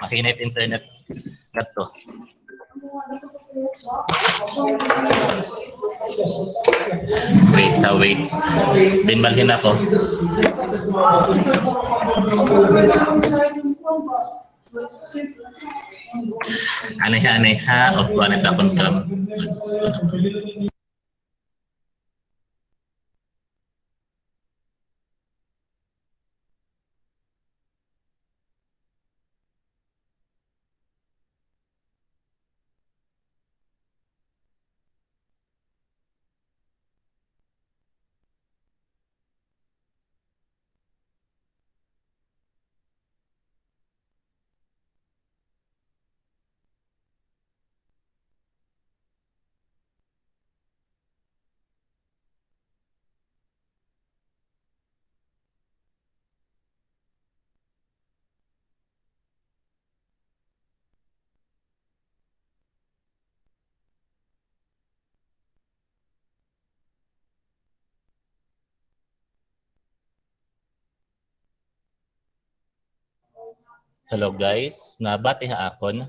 Makinit internet kato. Wait. Binmalhin ako. Aneh ha. Of planet akong kam. Hello guys, nabati ha akon.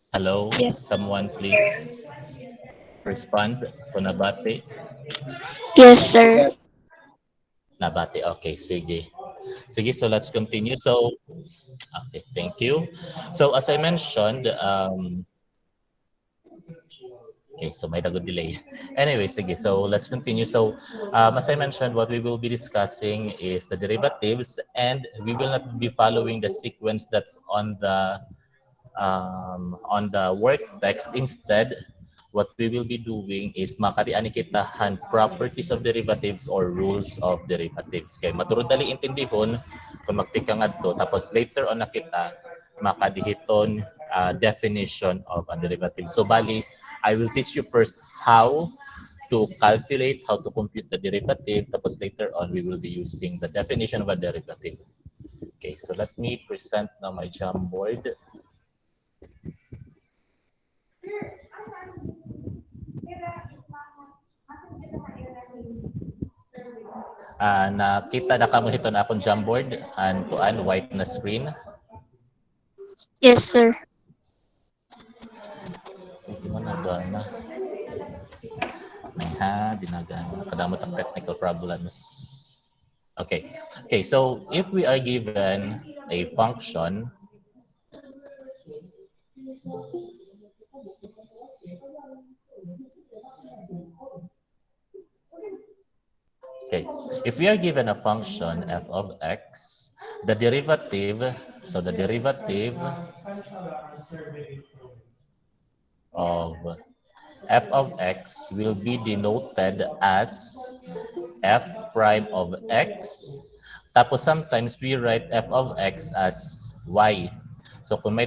Hello, Yes. someone please respond kung nabati. Yes, sir. Nabati, okay, sige. Sige, so let's continue. So, okay, thank you. So as I mentioned, okay, so may dago delay. Anyway, sige, so let's continue. So as I mentioned, what we will be discussing is the derivatives, and we will not be following the sequence that's on the work text. Instead, what we will be doing is makariani kita han properties of derivatives or rules of derivatives. Kay maturod dali intindihon kung magtika ngadto, tapos later on na kita makadihiton definition of a derivative. So bali, I will teach you first how to calculate, how to compute the derivative, tapos later on we will be using the definition of a derivative. Okay, so let me present now my Jamboard. Nakita na kamo ito na akong Jamboard and kuan white na screen. Yes, sir. Hindi mo nagana. Dinagana. Kadamot ang technical problems. Okay. Okay, so if we are given a function, okay, if we are given a function f of x, the derivative, so the derivative of f of x will be denoted as f prime of x. Tapos sometimes we write f of x as y. So kung may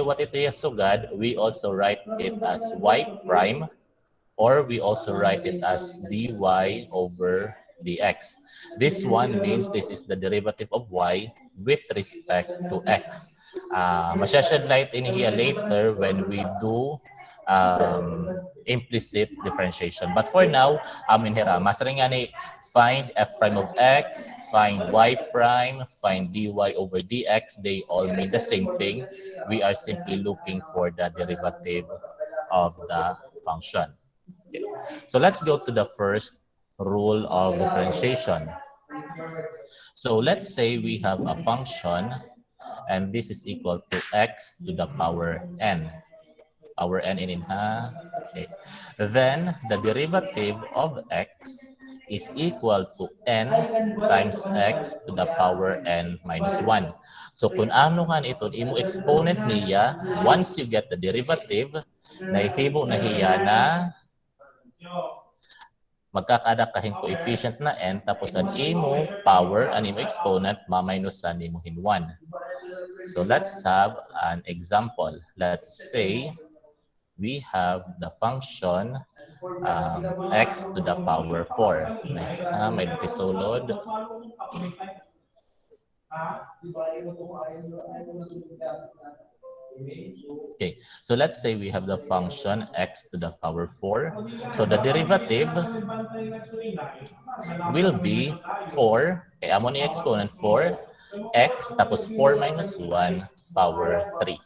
what ito yung sugad, we also write it as y prime, or we also write it as dy over dx. This one means this is the derivative of y with respect to x. Masyashed light in here later when we do implicit differentiation. But for now, amin hira, masaring nga ni find f prime of x, find y prime, find dy over dx. They all mean the same thing. We are simply looking for the derivative of the function. Okay. So let's go to the first rule of differentiation. So let's say we have a function and this is equal to x to the power n. Power n in ha. Okay. Then the derivative of x is equal to n times x to the power n minus 1. So kung ano nga ito, imo exponent niya, once you get the derivative, nahihimo na hiya na magkakada kahing coefficient na n, tapos ang imo power, ang imo exponent, ma-minus sa imo hin 1. So let's have an example. Let's say we have the function x to the power 4. May natisulod. Okay, so let's say we have the function x to the power 4. So the derivative will be 4. Okay, amo ni exponent 4 x tapos 4 minus 1 power 3.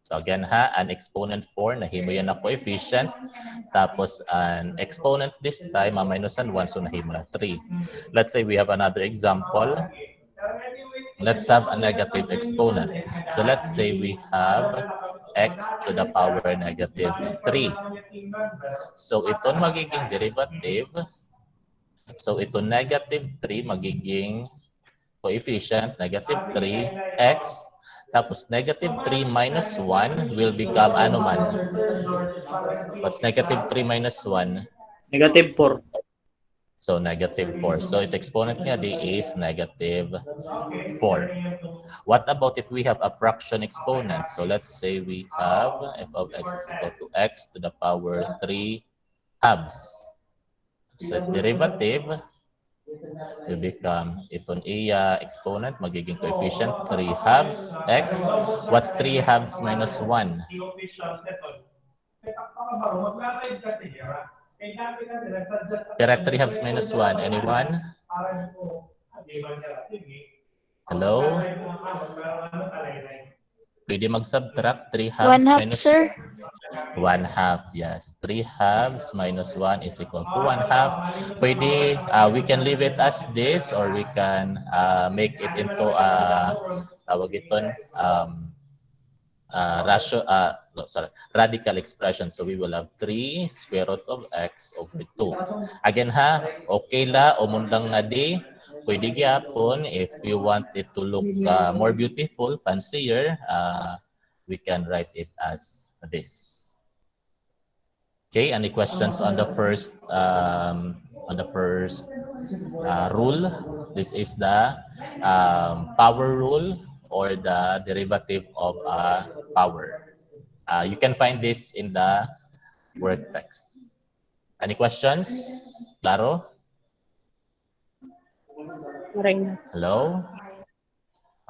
So again ha, an exponent 4, nahimo yan na coefficient. Tapos an exponent this time, minusan 1, so nahimo na 3. Let's say we have another example. Let's have a negative exponent. So let's say we have x to the power negative 3. So ito magiging derivative. So ito negative 3 magiging coefficient, negative 3, x. Tapos negative 3 minus 1 will become ano man? What's negative 3 minus 1? Negative 4. So negative 4. So its exponent niya di is negative 4. What about if we have a fraction exponent? So let's say we have f of x is equal to x to the power 3 halves. So derivative will become itong iya exponent, magiging coefficient 3 halves x. What's 3 halves minus 1? Correct, 3 halves minus 1. Anyone? Hello? Pwede mag-subtract 3 halves 1/2, minus sir. 1/2, yes. 3 halves minus 1 is equal to 1/2. Pwede, we can leave it as this or we can make it into tawag iton, radical expression. So we will have 3 square root of x over 2. Again ha, okay la, umundang nga di. Pwede gyapon, if you want it to look more beautiful, fancier, we can write it as this. Okay, any questions on the first rule? This is the power rule or the derivative of power. You can find this in the work text. Any questions? Claro? Hello?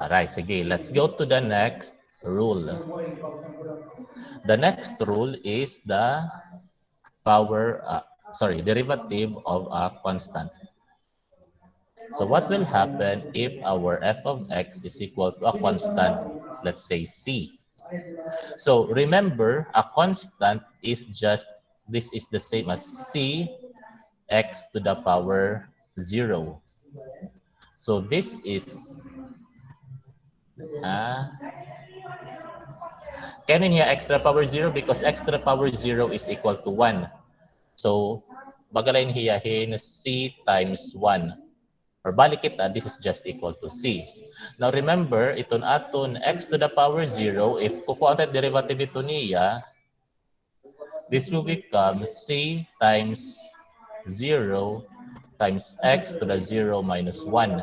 Alright, sige. Let's go to the next rule. The next rule is the derivative of a constant. So what will happen if our f of x is equal to a constant, let's say c? So remember, a constant is just, this is the same as c x to the power 0. So this is kanin here x to the power 0 because x to the power 0 is equal to 1. So bagalain hiyahin c times 1. Or balik kita, this is just equal to c. Now remember, iton aton x to the power 0, if kukuha ang derivative ito niya, this will become c times 0 times x to the 0 minus 1.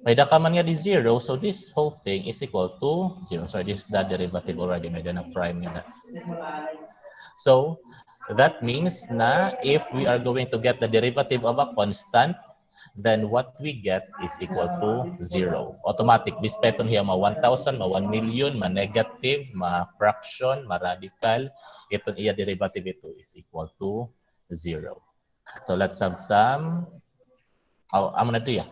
May dakaman nga di 0, so this whole thing is equal to 0. Sorry, this is the derivative already. May na prime nga. So, that means na if we are going to get the derivative of a constant, then what we get is equal to 0. Automatic. Bispeton hiya ma 1,000, ma 1 million, ma negative, ma fraction, ma radical. Ito iya derivative ito is equal to 0. So let's have some. Amo na ito ya.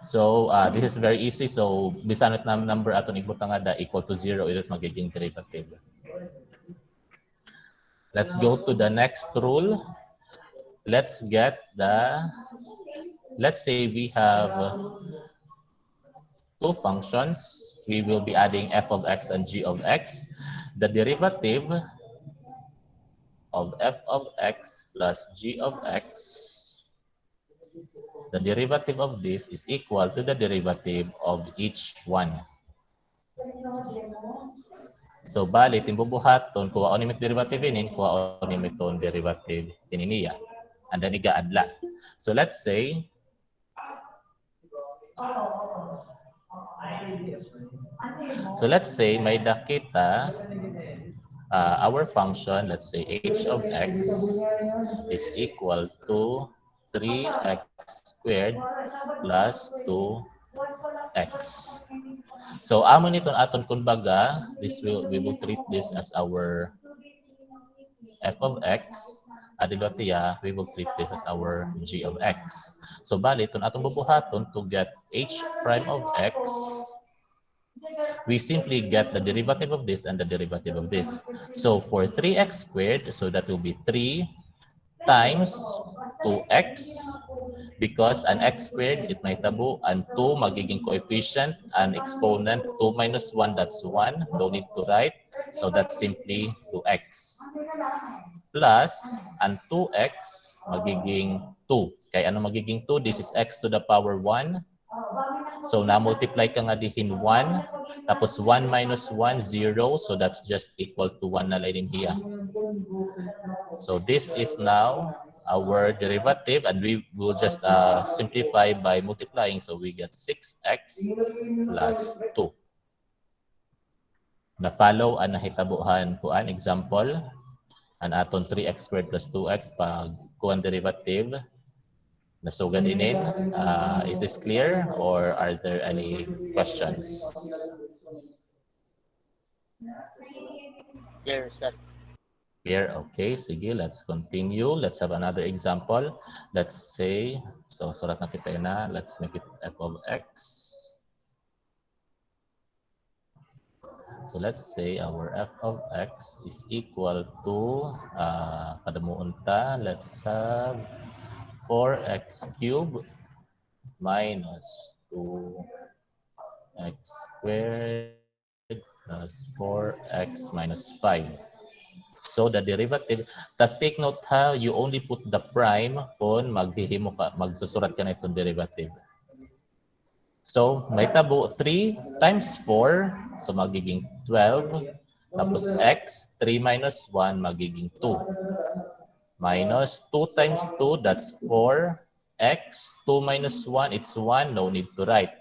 So this is very easy. So bisanot na number aton ibutang nga equal to 0, ito magiging derivative. Let's go to the next rule. Let's say we have two functions. We will be adding f of x and g of x. The derivative of f of x plus g of x, the derivative of this is equal to the derivative of each one. So bali timbubuhaton kuha on nimit derivative inin, kuha on nimit ton derivative ininiya. And then iga-adla. So let's say may dakita our function, let's say h of x is equal to 3x squared plus 2x. So amo niton aton kumbaga, we will treat this as our f of x Adilotia, we will treat this as our g of x. So bali, itong atong bubuhaton to get h prime of x, we simply get the derivative of this and the derivative of this. So for 3x squared, so that will be 3 times 2x, because an x squared, it may tabo, and 2 magiging coefficient, an exponent, 2 minus 1, that's 1, don't need to write, so that's simply 2x. Plus, ang 2x, magiging 2. Kaya ano magiging 2? This is x to the power 1. So, na-multiply ka nga dihin 1. Tapos 1 minus 1, 0. So, that's just equal to 1 na lang din hiya. So, this is now our derivative, and we will just simplify by multiplying. So, we get 6x plus 2. Na-follow ang nahitabuhan ko an example. An aton 3x squared plus 2x pag kuha derivative nasugad inin. Is this clear or are there any questions? Clear, sir. Clear? Okay, sige, let's continue. Let's have another example. Let's say, so surat na kita na, let's make it f of x. So let's say our f of x is equal to, padamuon ta, let's have 4x cubed minus 2x squared plus 4x minus 5. So the derivative, tas take note ha, you only put the prime kung maghihimo ka, magsusurat ka na itong derivative. So, may tabo 3 times 4, so magiging 12. Tapos x, 3 minus 1, magiging 2. Minus 2 times 2, that's 4. X, 2 minus 1, it's 1, no need to write.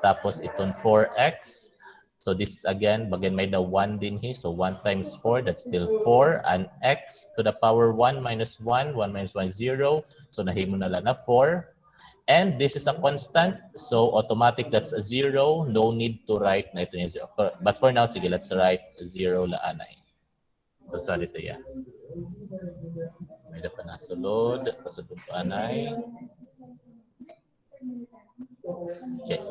Tapos itong 4x, so this is again, bagay may the 1 din here. So 1 times 4, that's still 4. And x to the power 1 minus 1, 1 minus 1 is 0. So nahimo na lang na 4. And this is a constant, so automatic that's a 0. No need to write na ito yung 0. But for now, sige, let's write 0 laanay. So sorry to ya. May na pa nasulod, pasulod pa anay. Okay.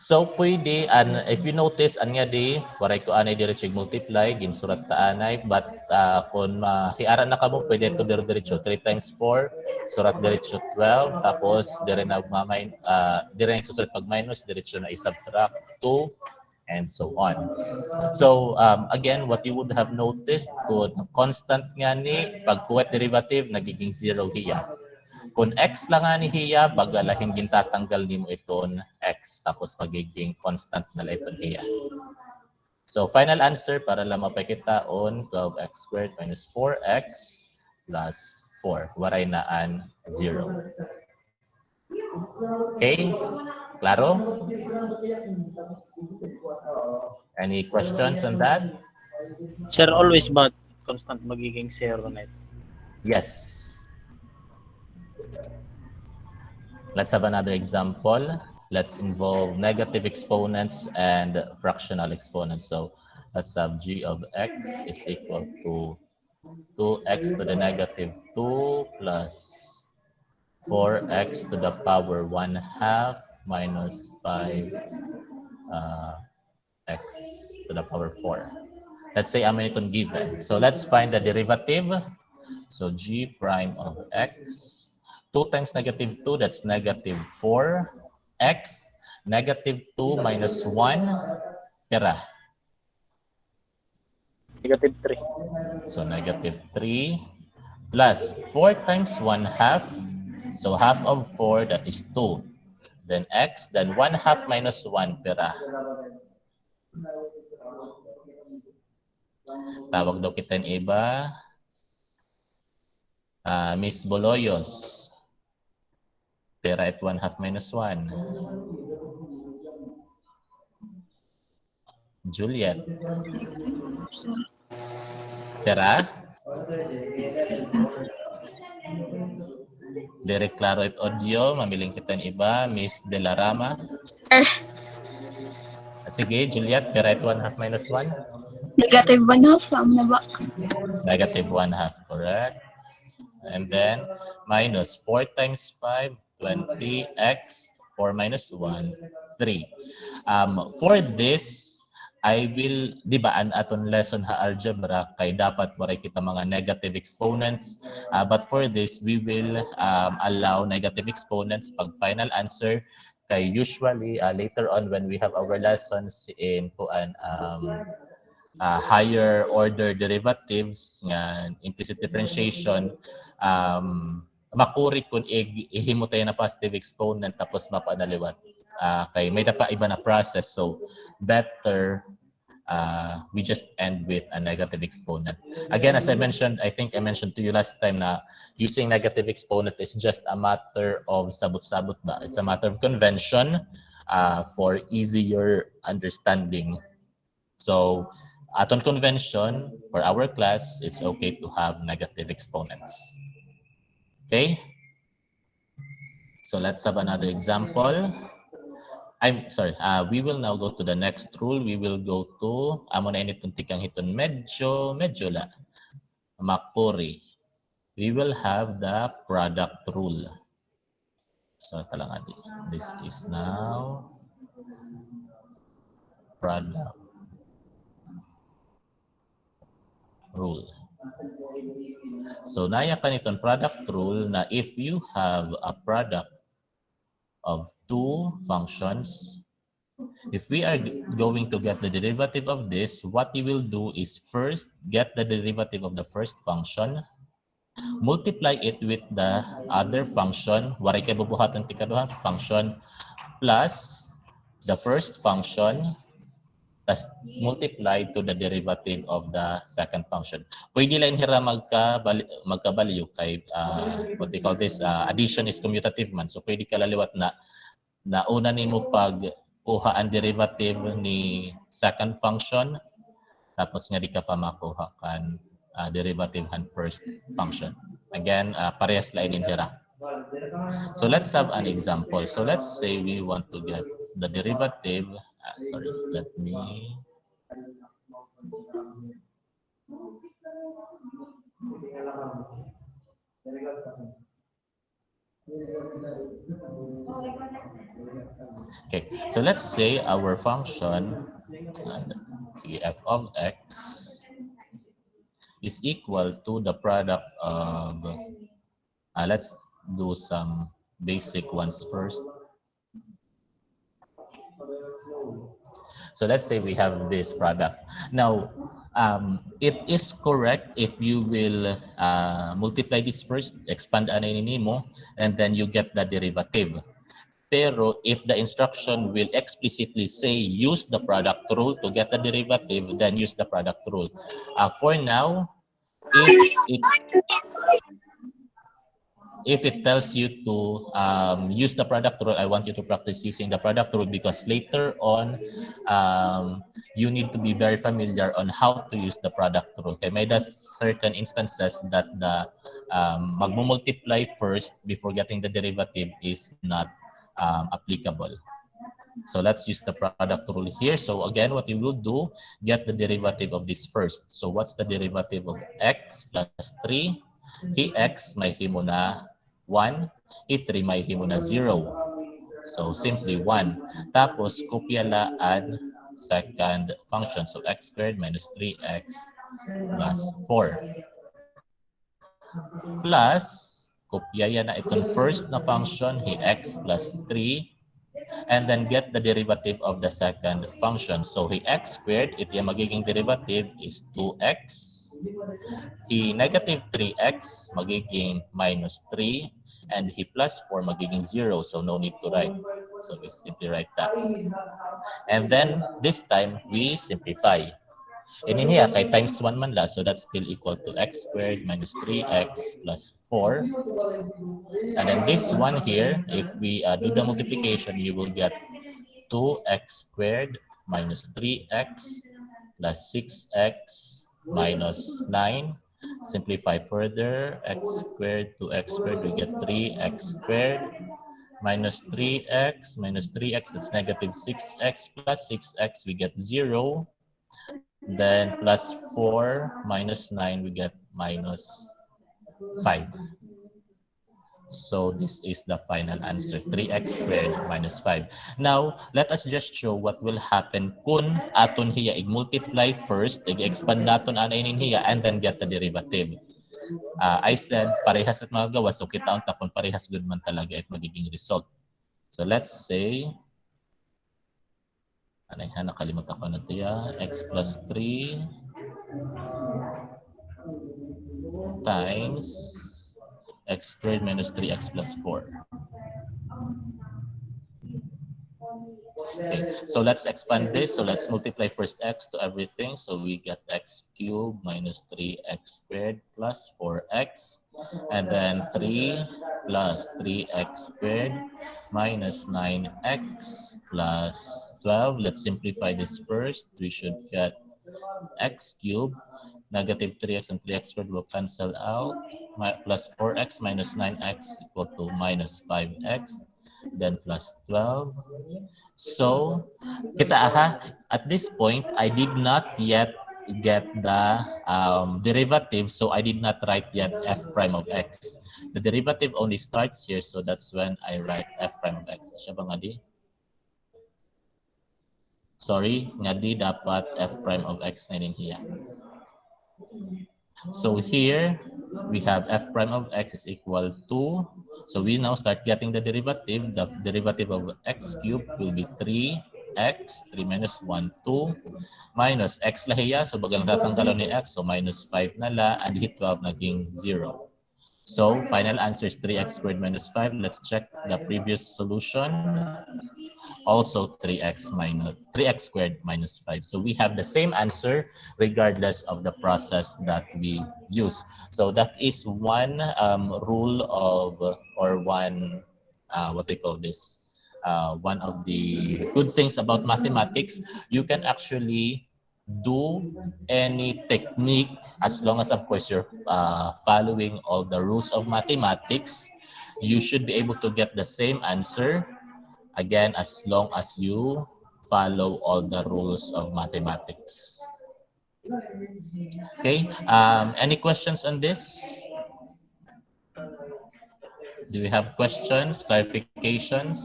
So pwede, and if you notice, anya di, waray ko anay diretso multiply, ginsurat ta anay, but kung hiaran na ka mo, pwede ito diretso 3 times 4, surat diretso 12, tapos dire na mamay, dire na susulat pag minus, diretso na isubtract 2, and so on. So again, what you would have noticed, kung constant nga ni, pag kuwet derivative, nagiging 0 hiya. Kung x lang nga ni hiya, bagalahin gintatanggal nimo iton x, tapos magiging constant na lang iton hiya. So final answer para lang mapakita on 12x squared minus 4x plus 4. Waray naan 0. Okay? Klaro? Any questions on that? Sir, always ba constant magiging 0 na ito? Yes. Let's have another example. Let's involve negative exponents and fractional exponents. So let's have g of x is equal to 2x to the negative 2 plus 4x to the power 1/2 minus 5 x to the power 4. Let's say I'm itong given. So let's find the derivative. So g prime of x, 2 times negative 2, that's negative 4x. Negative 2 minus 1, pera. Negative 3. So negative 3 plus 4 times 1/2. So half of 4, that is 2. Then x, then 1/2 minus 1, pera. Tawag daw kita ng iba. Miss Boloyos. Pera at 1/2 minus 1. Juliet. Pera? Direct klaro at audio. Mamiling kita ng iba. Miss Delarama. Sige, Juliet, write 1/2 minus 1. Negative 1/2, na ba? Negative 1/2, correct. And then minus 4 times 5, 20x, 4 minus 1, 3. For this, I will, di ba, an aton lesson ha algebra, kay dapat maray kita mga negative exponents. But for this, we will allow negative exponents pag final answer. Kay usually, later on when we have our lessons in higher order derivatives nga implicit differentiation, makuri kung ihimo tayo na positive exponent tapos mapanaliwat. Kay may pa iba na process, so better we just end with a negative exponent. Again, as I mentioned, I think I mentioned to you last time na using negative exponent is just a matter of sabot-sabot ba? It's a matter of convention for easier understanding. So, aton convention for our class, it's okay to have negative exponents. Okay? So let's have another example. I'm sorry, we will now go to the next rule. We will go to, amo na initong tikang hiton, medyo la, makuri. We will have the product rule. So talang this is now product rule. So naya ka niton product rule na if you have a product of two functions, if we are going to get the derivative of this, what you will do is first get the derivative of the first function, multiply it with the other function, waray kay bubuhatan ti kaduhang function, plus the first function, tas multiply to the derivative of the second function. Pwede lang hira magkabalyo kay what they call this, addition is commutative man. So pwede ka laliwat na una nimo pag kuha ang derivative ni second function, tapos nga di ka pa makuha kan derivative han first function. Again, parehas lain in hira. So let's have an example. So let's say we want to get the derivative. Sorry, let me. Okay, so let's say our function f of x is equal to the product of, let's do some basic ones first. So let's say we have this product. Now, it is correct if you will multiply this first, expand mo, and then you get the derivative. Pero if the instruction will explicitly say use the product rule to get the derivative, then use the product rule. For now, if it tells you to use the product rule, I want you to practice using the product rule, because later on, you need to be very familiar on how to use the product rule. Okay, may there's certain instances that the magmumultiply first before getting the derivative is not applicable. So let's use the product rule here. So again, what you will do, get the derivative of this first. So what's the derivative of x plus 3? X may himo na 1, 3 may himo na 0. So simply 1. Tapos kopya laan second function. So x squared minus 3x plus 4. Plus, kopya yan na itong first na function, x plus 3. And then get the derivative of the second function. So x squared, ito yung magiging derivative is 2x. Negative 3x magiging minus 3. And plus 4 magiging 0. So no need to write. So we simply write that. And then this time we simplify. And in here, kay times 1 man la, so that's still equal to x squared minus 3x plus 4. And then this one here, if we do the multiplication, you will get 2x squared minus 3x plus 6x minus 9. Simplify further, x squared to x squared, we get 3x squared minus 3x, minus 3x, that's negative 6x, plus 6x, we get 0. Then plus 4 minus 9, we get minus 5. So this is the final answer, 3x squared minus 5. Now, let us just show what will happen kung aton hiya i-multiply first, i-expand naton anainin hiya, and then get the derivative. I said, parehas at mga gawa, so kita ang tapon parehas good man talaga at magiging result. So let's say, nakalimutan ko na tiya, x plus 3 times x squared minus 3x plus 4. Okay, so let's expand this. So let's multiply first x to everything. So we get x cubed minus 3x squared plus 4x. And then 3 plus 3x squared minus 9x plus 12. Let's simplify this first. We should get x cubed, negative 3x and 3x squared will cancel out, plus 4x minus 9x equal to minus 5x, then plus 12. So, kita at this point, I did not yet get the derivative, so I did not write yet f prime of x. The derivative only starts here, so that's when I write f prime of x. Siya ba nga di? Sorry, nga di dapat f prime of x na din here. So here, we have f prime of x is equal to, so we now start getting the derivative. The derivative of x cubed will be 3x, 3 minus 1, 2, minus x lahiya, so bagang tatanggalon ni x, so minus 5 na la, and hit 12 naging 0. So final answer is 3x squared minus 5. Let's check the previous solution. Also 3x squared minus 5. So we have the same answer regardless of the process that we use. So that is one rule of, or one, what we call this, one of the good things about mathematics. You can actually do any technique as long as, of course, you're following all the rules of mathematics. You should be able to get the same answer, again, as long as you follow all the rules of mathematics. Okay, any questions on this? Do you have questions, clarifications?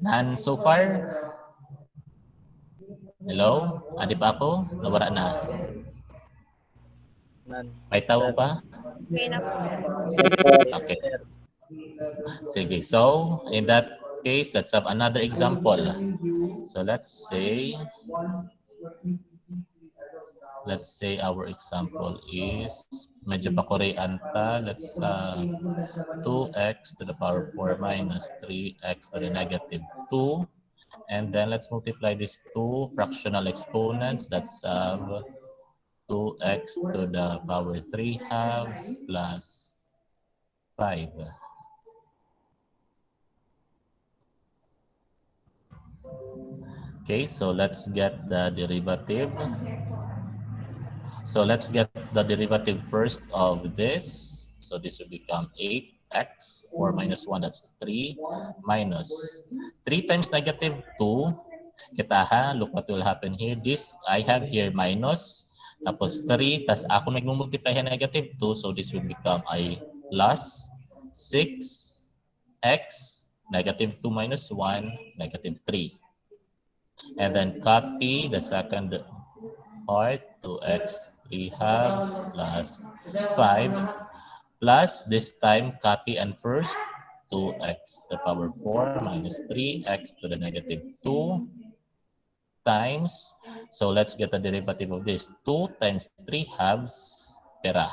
None so far? Hello? Adi pa ako? Nawara na. None. May tao pa? Okay na po. Okay. Sige. So, in that case, let's have another example. So, let's say our example is medyo pakorean ta. Let's 2x to the power 4 minus 3x to the negative 2. And then let's multiply these two fractional exponents. That's 2x to the power 3 halves plus 5. Okay, so let's get the derivative. So let's get the derivative first of this. So this will become 8x, 4 minus 1, that's 3, minus 3 times negative 2. Kita look what will happen here. This, I have here minus, tapos 3, tas ako mag-multiply negative 2, so this will become a plus 6x, negative 2 minus 1, negative 3. And then copy the second part, 2x 3 halves plus 5, plus this time copy and first 2x to the power 4 minus 3x to the negative 2 times, so let's get the derivative of this. 2 times 3 halves, pera.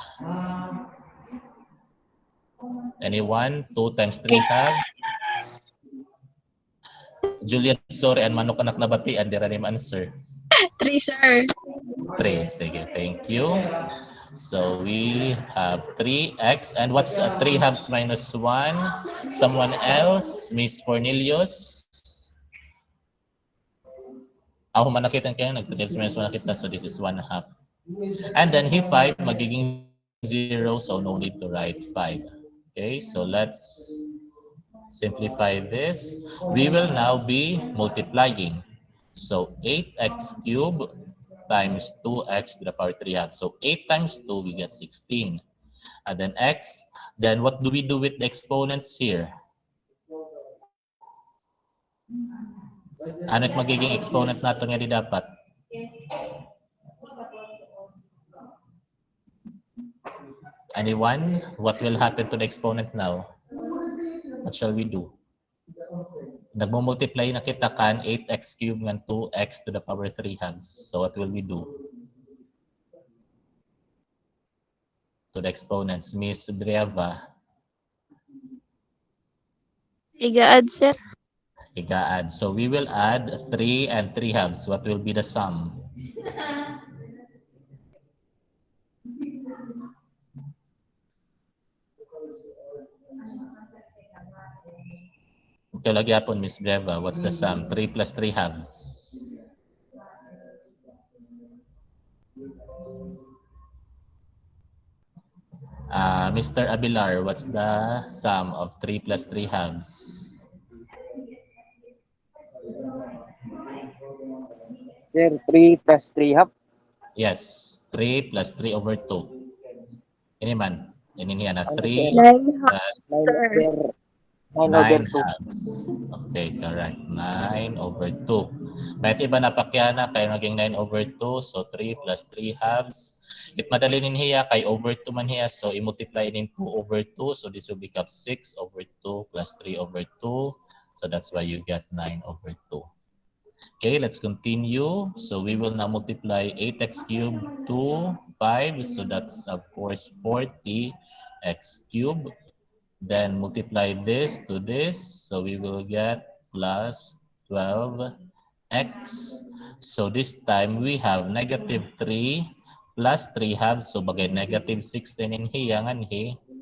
Anyone? 2 times 3 halves? Juliet, sorry, and manok anak na bati, and dira name answer. 3, sir. 3. Sige, thank you. So we have 3x, and what's 3 halves minus 1? Someone else? Miss Cornelius? Ako man nakita kayo, nag-3 minus 1 nakita, so this is 1/2. And then he 5, magiging 0, so no need to write 5. Okay, so let's simplify this. We will now be multiplying. So 8x cubed times 2x to the power 3 halves. So 8 times 2, we get 16. And then x, then what do we do with the exponents here? Ano't magiging exponent natin nga di dapat? Anyone? What will happen to the exponent now? What shall we do? Nagmo-multiply na kita kan 8x cubed ng 2x to the power 3 halves. So what will we do? To the exponents, Miss Briava. Iga-add, sir. Iga-add. So we will add 3 and 3 halves. What will be the sum? Ito lagi hapon, Miss Breva. What's the sum? 3 plus 3 halves. Mr. Abilar, what's the sum of 3 plus 3 halves? Sir, 3 plus 3 half. Yes, 3 plus 3 over 2. Ini man. Ini niya na 3 9 plus 9 over 9 2. halves. Okay, correct. 9 over 2. May iba na pakyana kay naging 9 over 2. So 3 plus 3 halves. It madali nin hiya kay over 2 man hiya. So i-multiply in 2 over 2. So this will become 6 over 2 plus 3 over 2. So that's why you get 9 over 2. Okay, let's continue. So we will now multiply 8x cubed to 5. So that's of course 40x cubed. Then multiply this to this. So we will get plus 12x. So this time we have negative 3 plus 3 halves. So bagay negative 16 in here.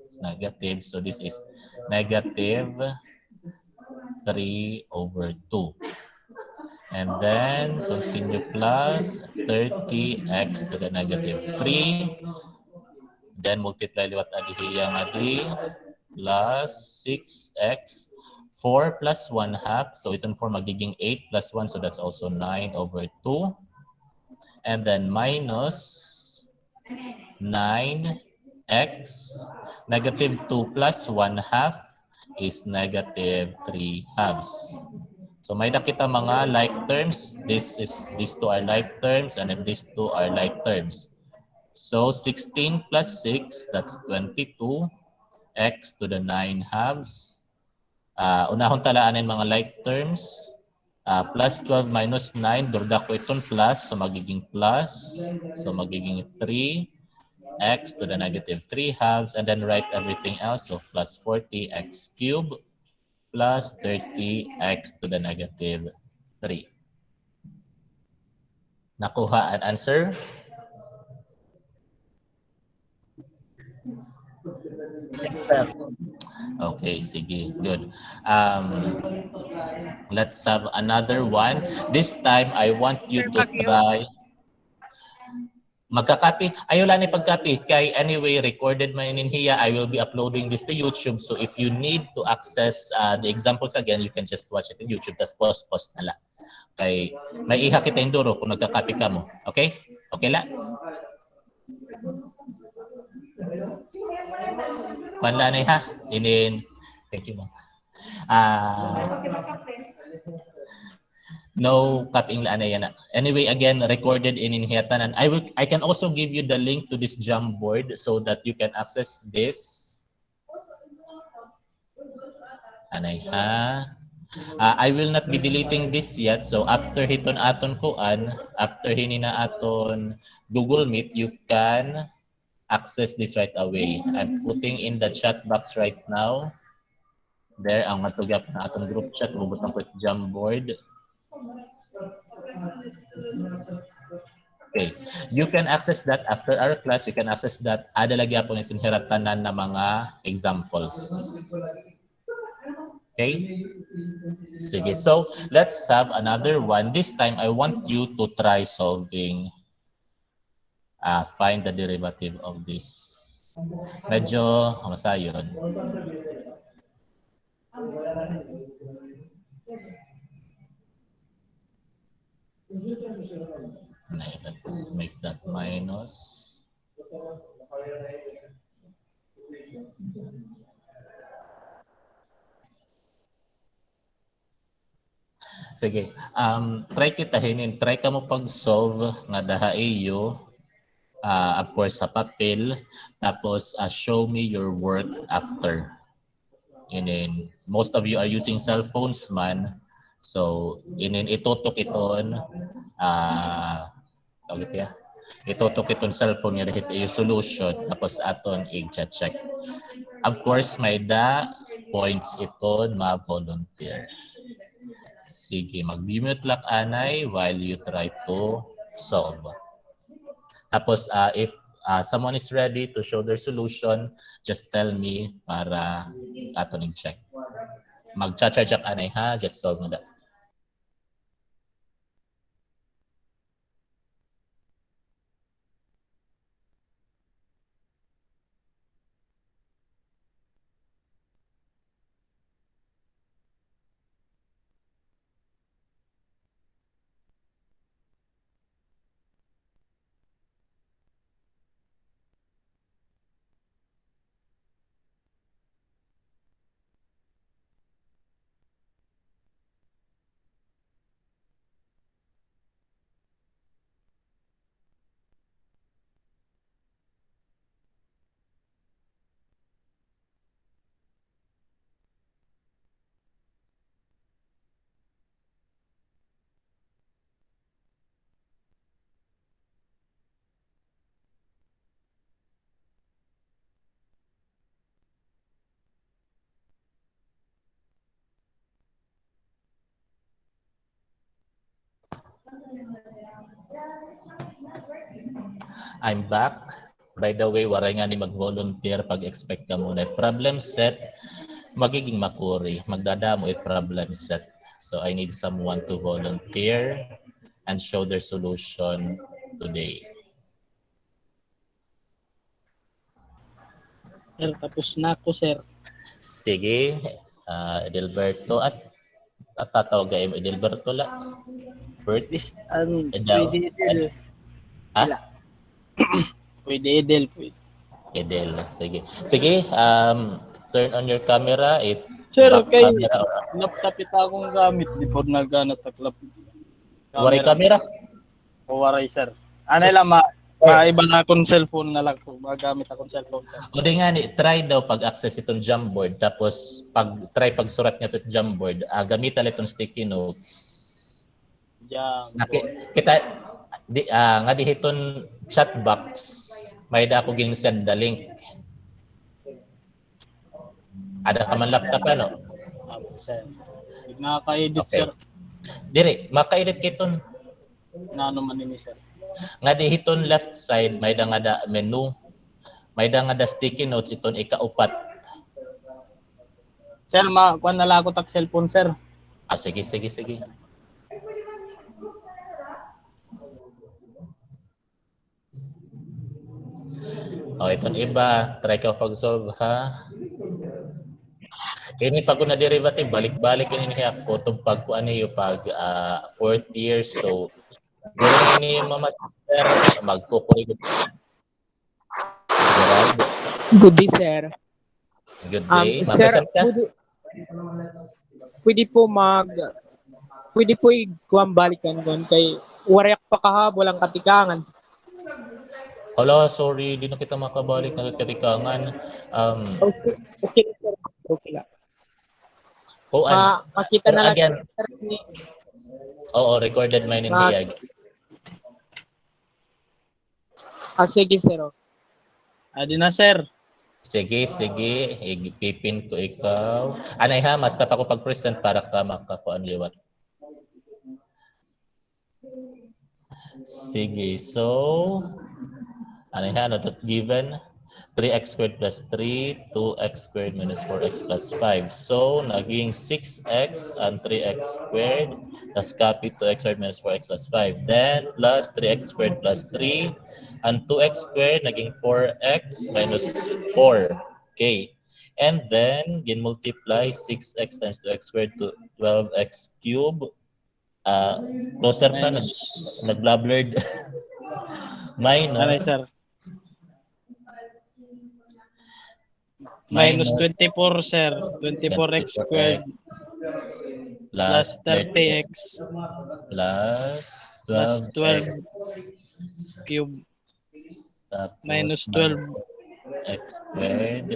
It's negative. So this is negative 3 over 2. And then continue plus 30x to the negative 3. Then multiply liwat adihiyang adi plus 6x. 4 plus 1 half. So itong 4 magiging 8 plus 1. So that's also 9 over 2. And then minus 9x. Negative 2 plus 1 half is negative 3 halves. So may nakita mga like terms. These two are like terms, and then these two are like terms. So 16 plus 6, that's 22. X to the 9 halves. Unahon talaanin mga like terms. Plus 12 minus 9, durda ko itong plus. So magiging plus. So magiging 3. X to the negative 3 halves. And then write everything else. So plus 40x cubed plus 30x to the negative 3. Nakuha an answer? Okay, sige. Good. Let's have another one. This time, I want you to try. Magka-copy. Ayaw lang ni pag-copy. Kay anyway, recorded man in here. I will be uploading this to YouTube. So if you need to access the examples again, you can just watch it in YouTube. Tapos post na lang. Kay may iha kita induro kung nagka-copy ka mo. Okay? Okay la? Panla na ha? Thank you, ma'am. No copying la na yan. Anyway, again, recorded in Inhiyatan. And I can also give you the link to this Jamboard so that you can access this. Anay ha? I will not be deleting this yet. So after hiton aton kuan, after hinina aton Google Meet, you can access this right away. I'm putting in the chat box right now. There, ang matugap na atong group chat. Bubutang ko Jamboard. Okay. You can access that after our class. You can access that. Ada lagi po itong hiratanan na mga examples. Okay? Sige. So, let's have another one. This time, I want you to try solving. Find the derivative of this. Medyo masayon. Let's make that minus. Sige, try kita hinin. Try ka mo pag-solve nga daha iyo. Of course, sa papel. Tapos, show me your work after. And then, most of you are using cell phones man. So, itutok iton. Tawag ya. Itutok iton cellphone niya dahil yung solution. Tapos, aton i-check. Of course, may points iton ma-volunteer. Sige, mag-mute lang anay while you try to solve. Tapos, if someone is ready to show their solution, just tell me para ato ning check. Mag-charge up anay ha, just solve mo that. I'm back. By the way, waray nga ni mag-volunteer pag-expect ka muna. Problem set, magiging makuri. Magdadamo problem set. So I need someone to volunteer and show their solution today. Sir, tapos na ako, sir. Sige, Edelberto at tatawag kayo mo Edelberto la. Bert? Edel. Pwede Edel. Ah? Pwede Edel, pwede. Edel, sige. Sige, turn on your camera. Sir, back kay camera or laptop ita akong gamit before nagana taklap. waray camera? O waray, sir. Ano lang, maiba na akong cellphone na lang ko. Magamit akong cellphone, sir. O di nga ni, try daw pag-access itong Jamboard. Tapos, try pagsurat niya itong Jamboard. Gamitan itong sticky notes. Diyan. Kita, nga di hiton chat box. May da ako send the link. Ada ka man laptop ano? Sir. Naka-edit, Okay. sir. Dire, maka-edit kiton. Na ano man ini, sir. Nga di hiton left side, may da nga da menu. May da nga da sticky notes iton ikaupat. Sir, kuan na lang ako tak cellphone, sir. Sige. O, itong iba, try ka pag-solve ha. Ini pag na derivative, balik-balik ini niya ko itong pagkuan niyo pag 4th year. So, ini yung mamaster, magkukurig. Gerald, Good day, sir. good day. Sir, Mamasal ka? pwede po ikuang balikan gon kay warayak pa kahabol ang katikangan. Hala, sorry, di na kita makabalik ng katikangan. Okay, sir. Okay lang. Makita na lang. again, Sir, oo, recorded mine in hiyag. sige, sir. Adi na, sir. Sige, ipipin ko ikaw. Anay ha, mas tap ako pag-present para ka makakuan liwat. Sige, so, anay ha, not given. 3x squared plus 3, 2x squared minus 4x plus 5. So, naging 6x and 3x squared, plus copy 2x squared minus 4x plus 5. Then, plus 3x squared plus 3, and 2x squared, naging 4x minus 4. Okay. And then, gin-multiply 6x times 2x squared to 12x cubed. Uh, Closer pa, Minus, nag-blurred. ano Minus sir? Minus minus 24 sir. 24x squared 24x plus plus 30x 30x plus plus 12x 12 cube tapos minus minus 12 x squared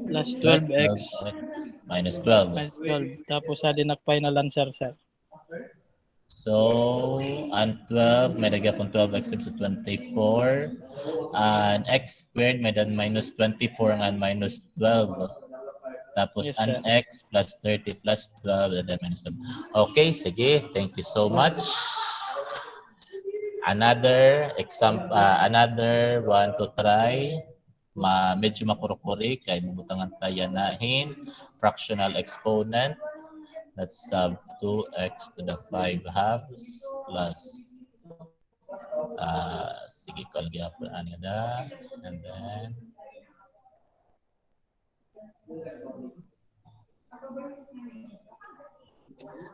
plus plus 12x 12x minus 12. minus 12. Tapos sa din final answer sir. So, ang 12, may lagyan pong 12x equals to 24. And x squared, may dan minus 24 and minus 12. Tapos Yes an sir. x plus 30 plus 12 and then minus 12. Okay, sige. Thank you so much. Another example, another one to try. Medyo makurukuri kay mabutangan tayo nahin fractional exponent. Let's have 2x to the 5 halves plus sige ko lagi ako ani da and then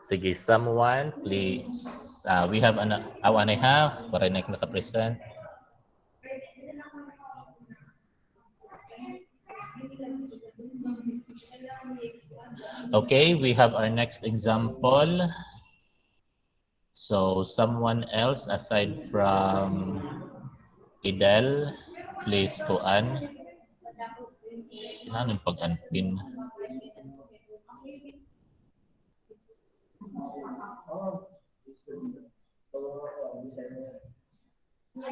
sige someone please we have an awan I have para naka-present. Okay, we have our next example. So someone else aside from Idel, please kuan. Ano yung pag-unpin?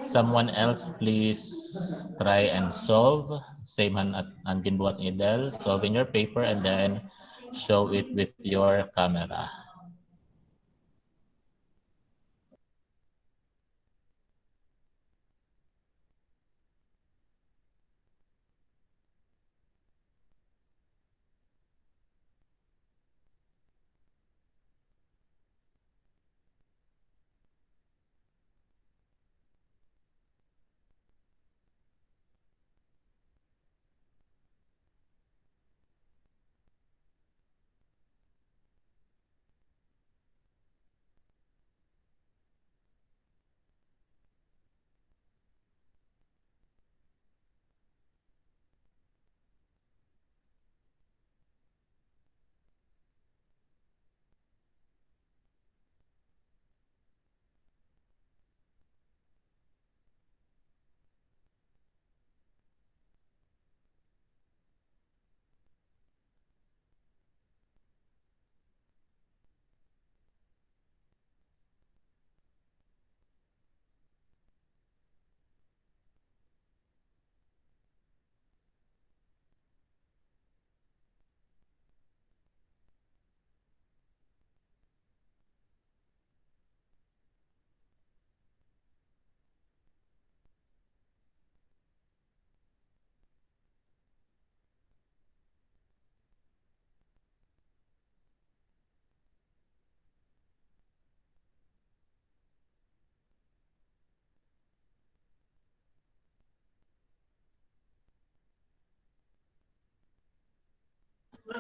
Someone else please try and solve. Same ang ginbuhat ni Idel. Solve in your paper and then show it with your camera.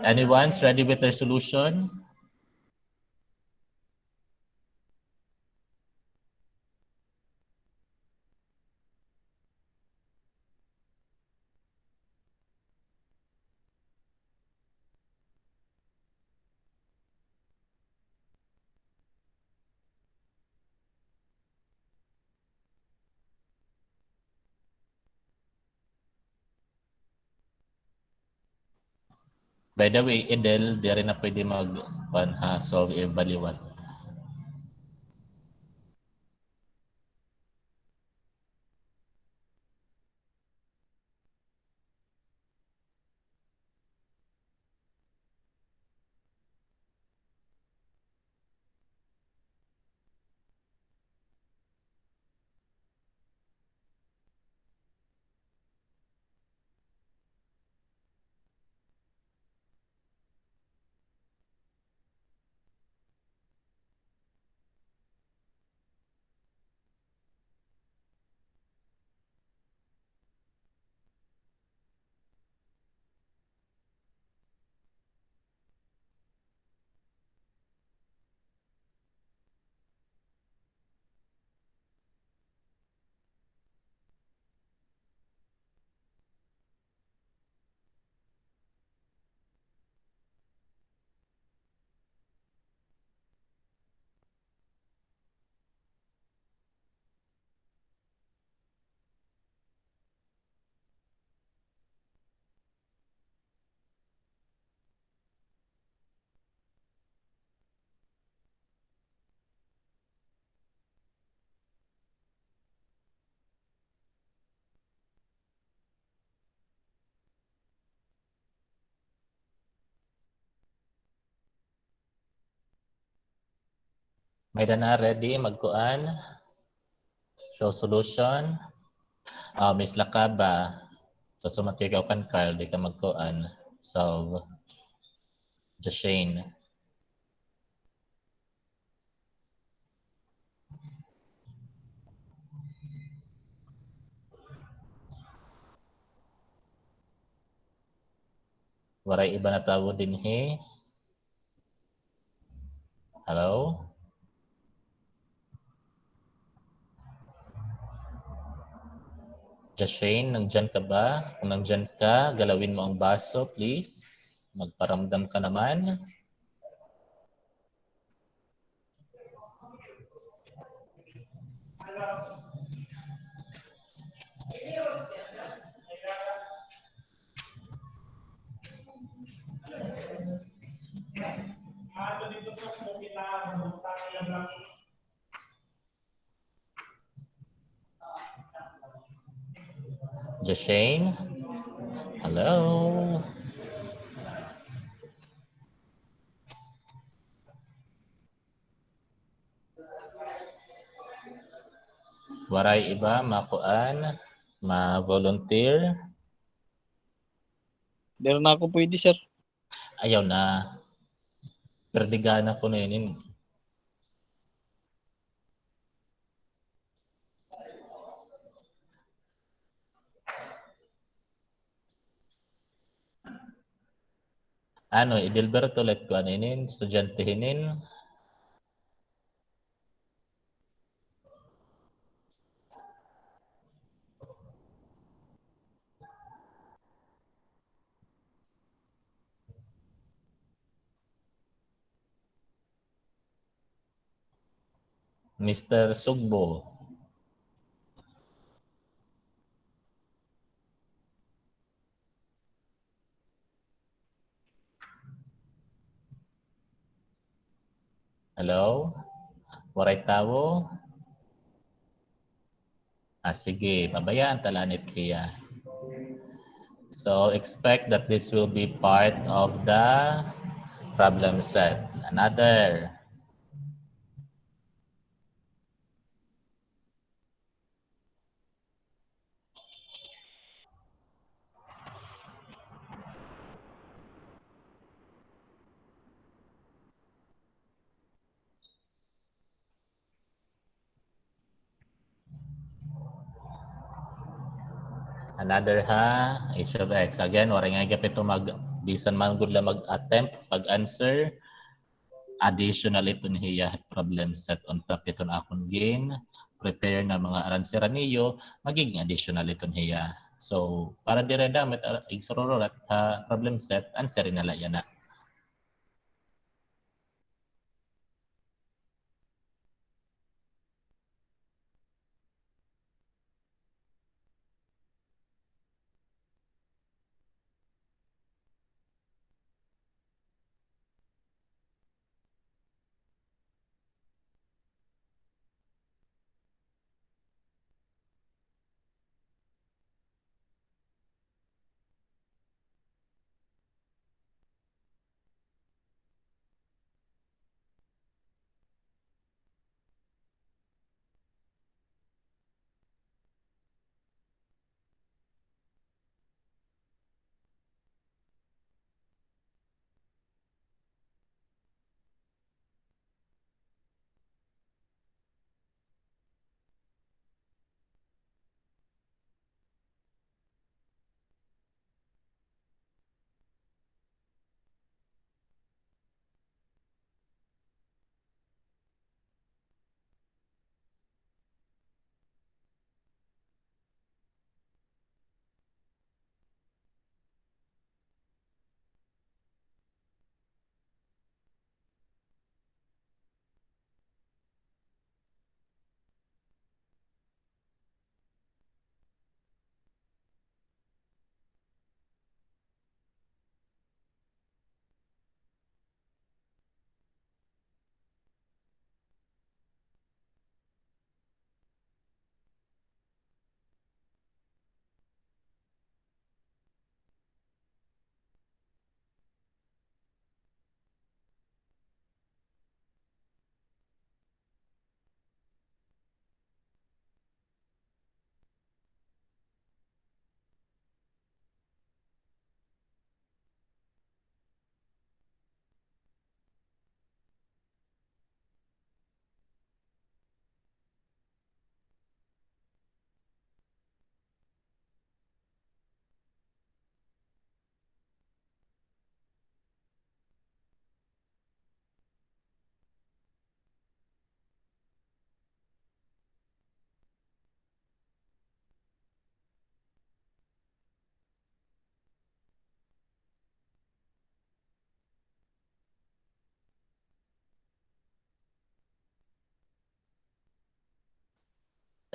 Anyone's ready with their solution? By the way, Edel, di rin na pwede solve baliwan. May na ready magkuan. Show solution. Miss Lakaba. Sa sumat ikaw kan Carl, di ka magkuan. Solve. Jashane. Waray iba na tawo din he. Hello? Jashane, nandyan ka ba? Kung nandyan ka, galawin mo ang baso, please. Magparamdam ka naman. Jashane? Hello? Waray iba, makuan, ma-volunteer. Meron na ako pwede, sir. Ayaw na. Perdigana ko na yun. Ano, Idilberto, let ko ano yun, estudyante hinin. Mr. Sugbo. Hello? Waray tawo? Sige, babayaan talanit kaya. So, expect that this will be part of the problem set. Another. Another ha, h of x. Again, waray nga gapit ito bisan man gud lang mag-attempt, pag-answer. Additional ito niya problem set on top ito na akong game. Prepare na mga aransera niyo, magiging additional ito niya. So, para dire damit igsururo at problem set, answerin na lang yan na.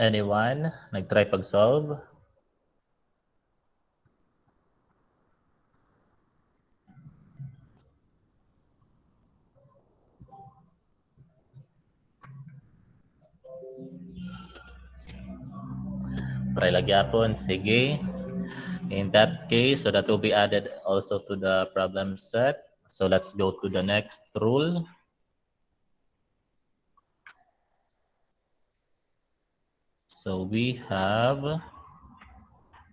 Anyone? Nag-try pag-solve? Try lagi apon. Sige. In that case, so that will be added also to the problem set. So let's go to the next rule. So we have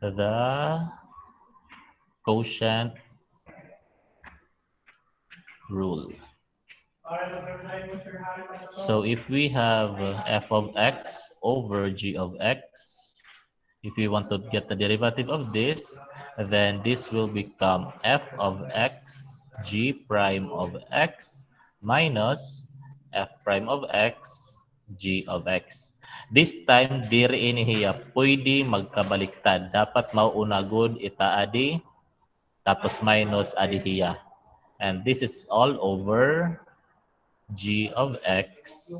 the quotient rule. So if we have f of x over g of x, if we want to get the derivative of this, then this will become f of x g prime of x minus f prime of x g of x. This time, diri inihiya, pwede magkabaliktad. Dapat mauuna good itaadi, tapos minus adihiya. And this is all over g of x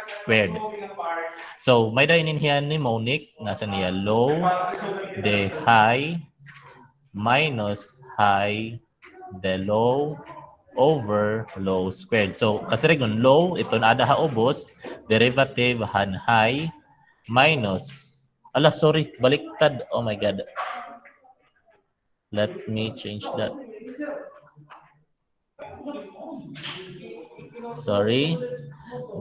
squared. So, may dainin hiyan ni Monique, nasa niya low, the high, minus high, the low, over low squared. So, kasi rin low, ito na ada haubos, derivative han high, minus, sorry, baliktad, oh my God. Let me change that. Sorry,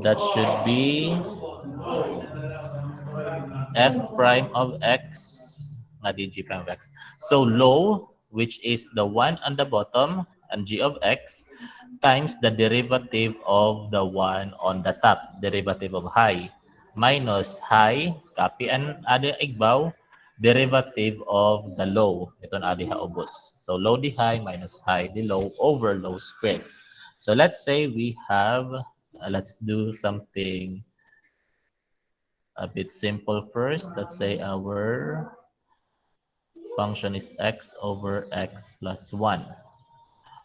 that should be f prime of x, not the g prime of x. So low, which is the one on the bottom, and g of x, times the derivative of the one on the top, derivative of high, minus high, copy and add igbaw, derivative of the low. Ito na adi haubos. So low di high minus high di low over low squared. So let's say we have, let's do something a bit simple first. Let's say our function is x over x plus 1.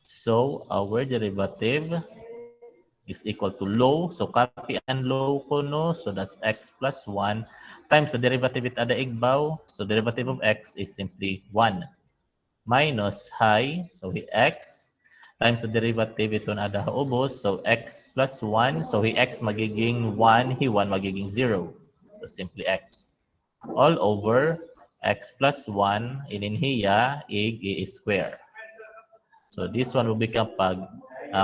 So our derivative is equal to low. So copy and low ko no. So that's x plus 1 times the derivative it ada igbaw. So derivative of x is simply 1 minus high. So x times the derivative ito na ada haubos. So x plus 1. So x magiging 1, 1 magiging 0. So simply x. All over x plus 1 ininhiya is square. So this one will become pag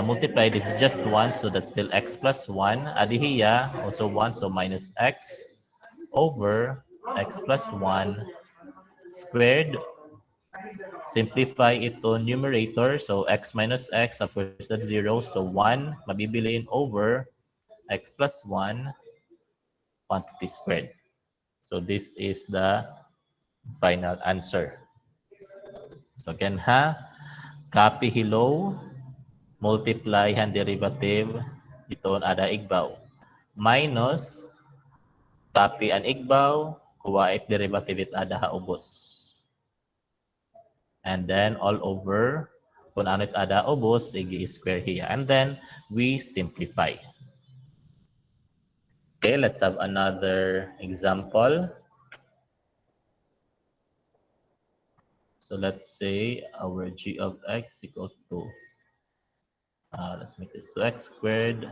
multiply, this is just 1, so that's still x plus 1. Adihiya, also 1, so minus x over x plus 1 squared. Simplify ito numerator, so x minus x, of course that's 0, so 1 mabibilin over x plus 1 quantity squared. So this is the final answer. So again ha, copy hello, multiply han derivative, ito ada igbaw. Minus, copy an igbaw, kuha it derivative it ada haubos. And then all over, kung ano it ada ubos, igi square here. And then we simplify. Okay, let's have another example. So let's say our g of x equal to, let's make this 2x squared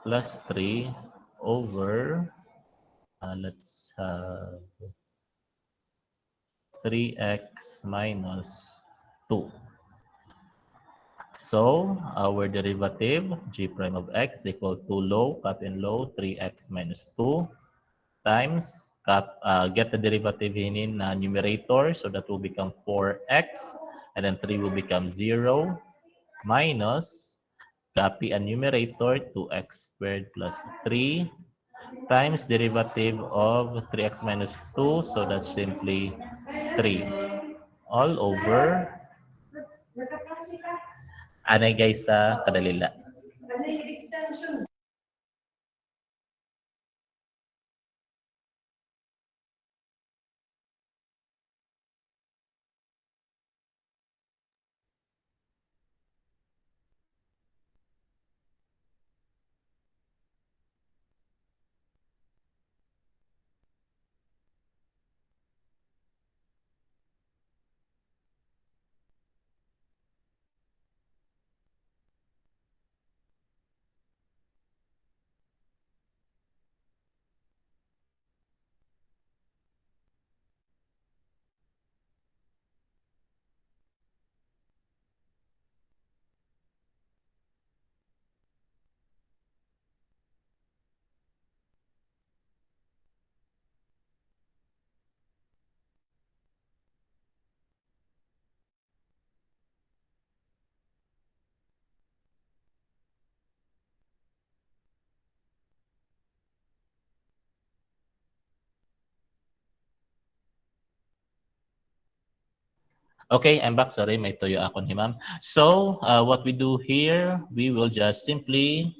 plus 3 over, let's have 3x minus 2. So our derivative, g prime of x equal to low, copy and low, 3x minus 2 times, get the derivative in numerator, so that will become 4x, and then 3 will become 0, minus, copy a numerator, 2x squared plus 3, times derivative of 3x minus 2, so that's simply 3, all over, anay guys sa kadalila. Okay, I'm back. Sorry, may tuyo ako ni ma'am. So, what we do here, we will just simply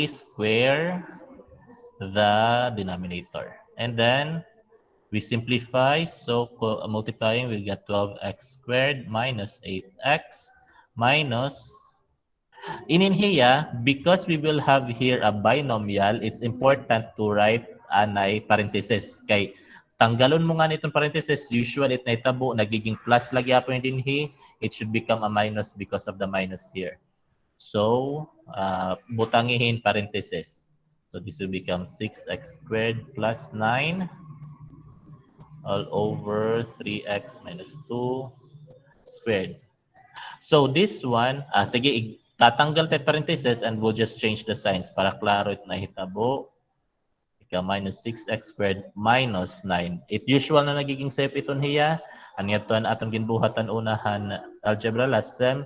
square the denominator. And then we simplify. So, multiplying, we get 12x squared minus 8x minus. In here, because we will have here a binomial, it's important to write anay parenthesis. Kay tanggalon mo nga nitong parenthesis, usually it naitabo, nagiging plus lagi apo yung dinhi, it should become a minus because of the minus here. So, butangihin parenthesis. So, this will become 6x squared plus 9 all over 3x minus 2 squared. So, this one, sige, tatanggal tayo parenthesis and we'll just change the signs para klaro it na hitabo. Ika minus 6x squared minus 9. It usual na nagiging safe iton hiya. Ano yato ang atong ginbuhatan unahan algebra last sem.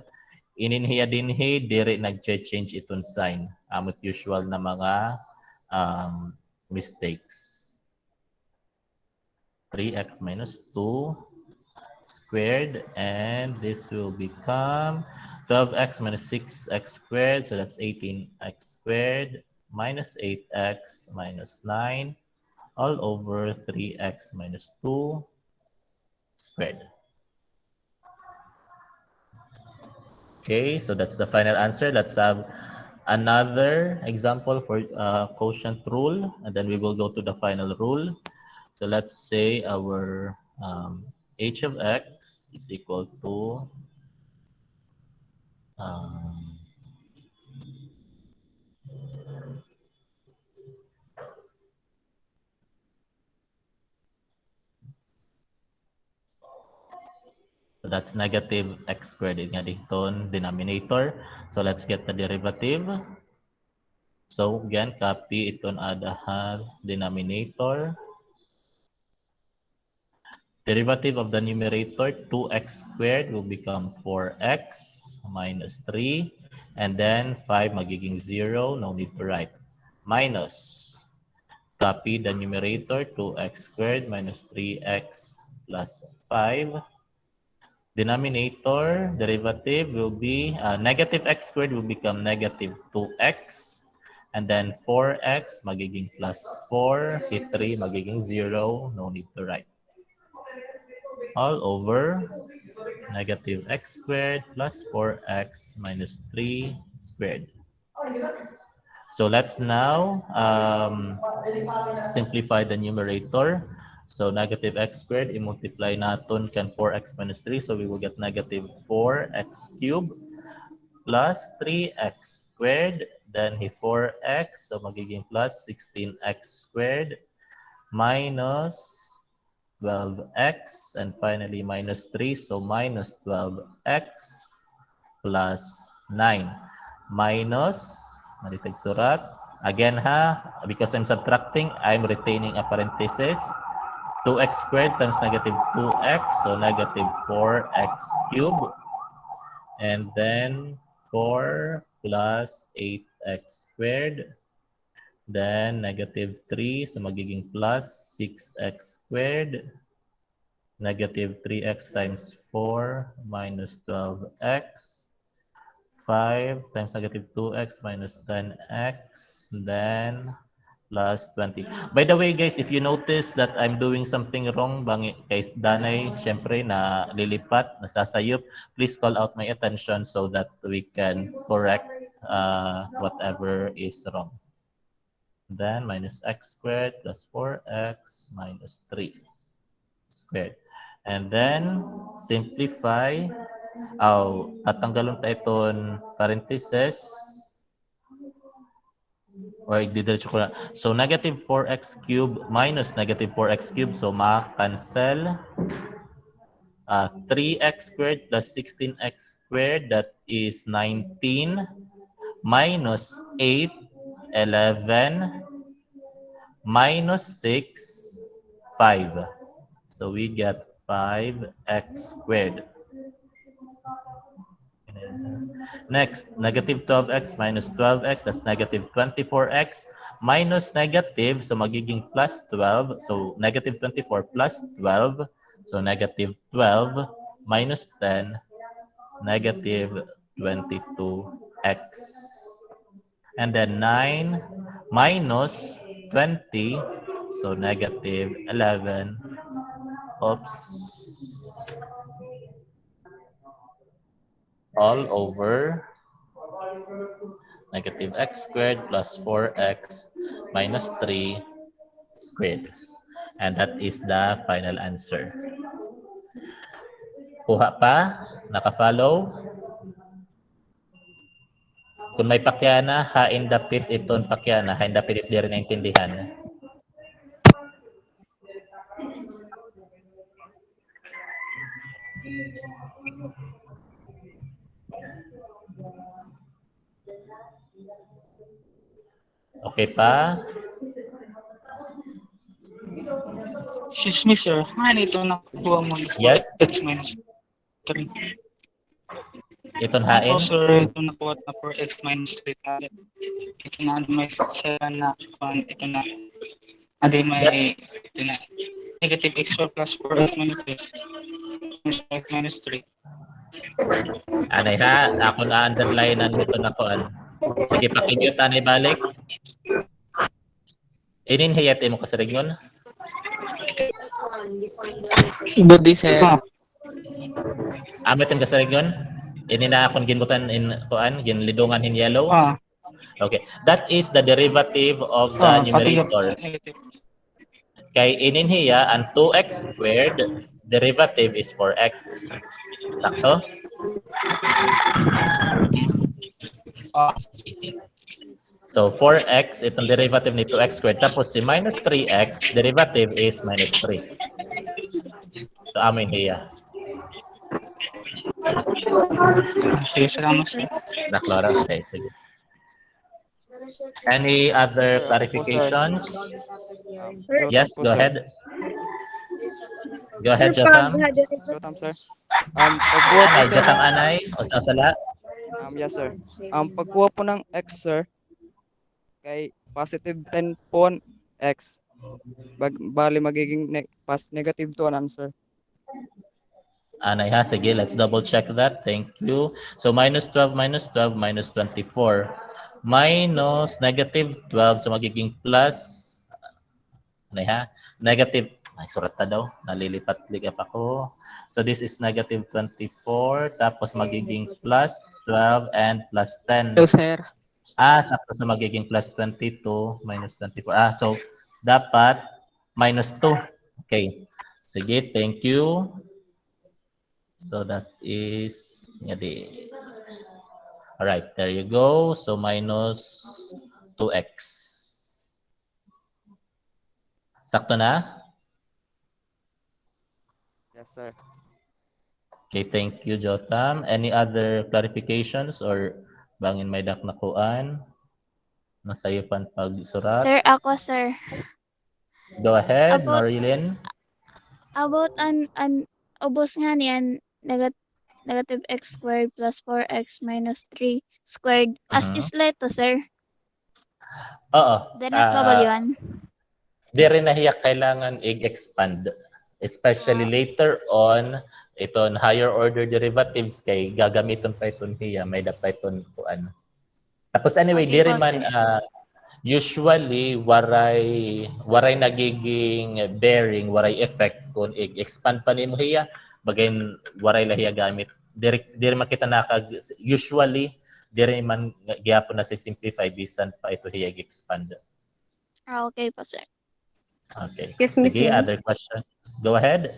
Ininhiya din hi, dire nag-change iton sign. Amot usual na mga mistakes. 3x minus 2 squared, and this will become 12x minus 6x squared, so that's 18x squared minus 8x minus 9 all over 3x minus 2 squared. Okay, so that's the final answer. Let's have another example for quotient rule, and then we will go to the final rule. So let's say our h of x is equal to so that's negative x squared nga dito denominator. So let's get the derivative. So again, copy iton adahan denominator. Derivative of the numerator, 2x squared will become 4x minus 3. And then 5 magiging 0, no need to write. Minus, copy the numerator, 2x squared minus 3x plus 5. Denominator, derivative will be, negative x squared will become negative 2x. And then 4x magiging plus 4, hit 3 magiging 0, no need to write. All over negative x squared plus 4x minus 3 squared. So let's now simplify the numerator. So negative x squared, i-multiply natin kan 4x minus 3. So we will get negative 4x cubed plus 3x squared. Then 4x, so magiging plus 16x squared minus 12x, and finally minus 3, so minus 12x plus 9 minus, malitag surat, again ha, because I'm subtracting, I'm retaining a parenthesis, 2x squared times negative 2x, so negative 4x cubed, and then 4 plus 8x squared, then negative 3, so magiging plus 6x squared, negative 3x times 4 minus 12x, 5 times negative 2x minus 10x, then plus 20. By the way, guys, if you notice that I'm doing something wrong, kay Danay, syempre, na lilipat, nasasayop, please call out my attention so that we can correct whatever is wrong. Then minus x squared plus 4x minus 3 squared. And then simplify. Tatanggalon tayo iton parenthesis. Or didiretso ko na. So negative 4x cubed minus negative 4x cubed. So ma-cancel. 3x squared plus 16x squared, that is 19 minus 8, 11 minus 6, 5. So we get 5x squared. Next, negative 12x minus 12x, that's negative 24x minus negative, so magiging plus 12. So negative 24 plus 12. So negative 12 minus 10, negative 22x. And then 9 minus 20, so negative 11. Oops. All over negative x squared plus 4x minus 3 squared. And that is the final answer. Kuha pa? Naka-follow? Kung may pakyana, hain dapit iton pakyana, hain dapit it diri naintindihan. Okay pa? Excuse me, sir. Ano ito nakuha mo? Yes? X minus 3. Iton Ano hain? sir, ito nakuha na 4x minus 3. Ito na may 7 na 1. Ito na. Adi may ito na. Negative x squared plus 4x minus 3. Minus 5 minus 3. Anay ha, ako na underline na nito na koan. Sige, pakimute anay balik. Ininhiyat mo kasarigyon? Budi, sir. Amit yung kasarigyon? Ini na akong ginbutan in koan, ginlidungan in yellow. Okay, that is the derivative of the numerator. Kay ininhiya ang 2x squared derivative is 4x. Sakto? So 4x itong derivative ni 2x squared tapos si minus 3x derivative is minus 3. So amin hiya. Sige, salamat sir. Naklaro? Okay, sige. Any other clarifications? Yes, go ahead. Go ahead, Jotam. Jotam, sir. Pagkuha po, Anay, sir, Jotam ng, Anay. O sasala? yes, sir. Pagkuha po ng x, sir, kay positive 10 po ang x. Bali, magiging negative 2 ang answer. Anay ha, sige, let's double check that. Thank you. So minus 12 minus 12 minus 24. Minus negative 12, so magiging plus, anay ha, negative, ay surat na daw, nalilipat-ligap ako. So this is negative 24, tapos magiging plus 12 and plus 10. So, sir. Sakto sa magiging plus 22 minus 24. So dapat minus 2. Okay. Sige, thank you. So that is, ngadi. Alright, there you go. So minus 2x. Sakto na? Yes, sir. Okay, thank you, Jotam. Any other clarifications or bangin may daknakuan? Masayo pan pagsurat? Sir, ako, sir. Go ahead, About- Norilyn. About ubos nga niyan, negative x squared plus 4x minus 3 squared. As Mhm. is leto, sir. Oo. Then, bawal yun. Di rin nahiya kailangan i-expand. Especially later on, iton higher order derivatives kay gagamiton pa iton hiya, may dapat iton kuan. Tapos anyway, Okay di rin po, man usually waray nagiging bearing, waray effect kung i-expand pa nimo hiya, bagayn waray lahiya gamit. Di rin makita usually di rin man gyapon na si simplify bisan pa ito hiya i-expand. Okay po, sir. Okay. Yes, Miss Sige, Lynn. other questions? Go ahead.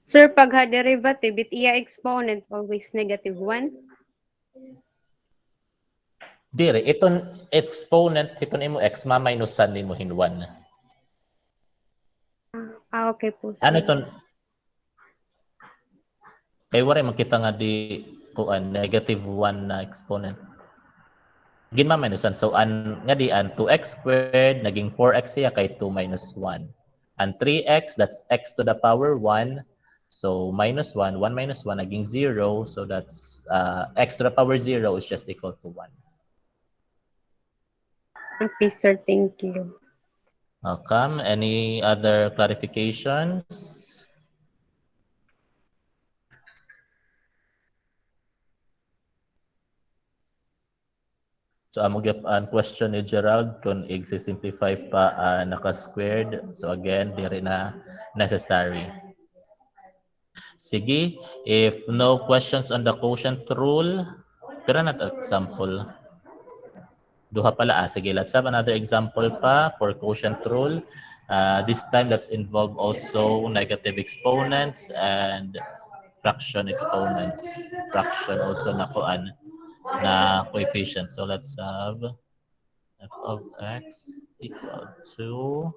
Sir, pag derivative, it iya exponent always negative 1. Dire, iton exponent, iton imo x, ma-minusan nimo hin 1. Okay po, sir. Ano iton? Kay wala makita nga di kuan negative 1 na exponent. Ginma minusan. So nga di 2x squared naging 4x siya kay 2 minus 1. And 3x, that's x to the power 1. So minus 1, 1 minus 1 naging 0. So that's x to the power 0 is just equal to 1. Okay, sir. Thank you. Welcome. Any other clarifications? So amo gyud ang question ni Gerald kung i-simplify pa naka-squared. So again, diri na necessary. Sige, if no questions on the quotient rule, pira na example. Duha pala. Sige, let's have another example pa for quotient rule. This time, let's involve also negative exponents and fraction exponents. Fraction also na kuan na coefficient. So let's have f of x equal to,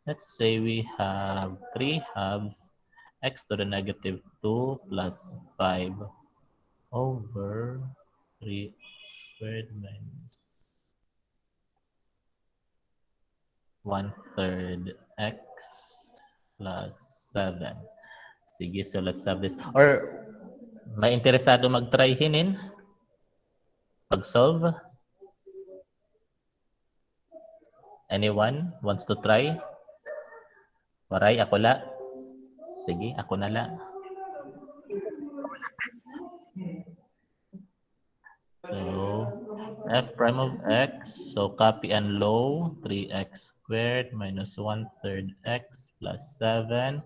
let's say we have 3 halves x to the negative 2 plus 5 over 3 squared minus 1/3 x plus 7. Sige, so let's have this. Or may interesado mag-try hinin? Pag-solve? Anyone wants to try? Waray, ako la. Sige, ako na la. So, f prime of x, so copy and low, 3x squared minus 1/3 x plus 7.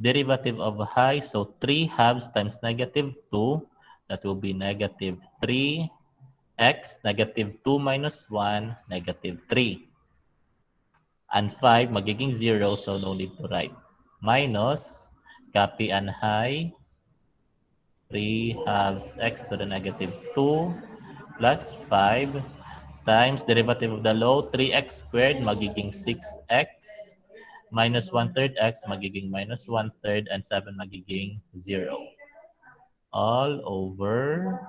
Derivative of high, so 3 halves times negative 2, that will be negative 3x, negative 2 minus 1, negative 3. And 5, magiging 0, so no need to write. Minus, copy and high, 3 halves x to the negative 2 plus 5 times derivative of the low, 3x squared, magiging 6x minus 1/3 x, magiging minus 1/3, and 7 magiging 0. All over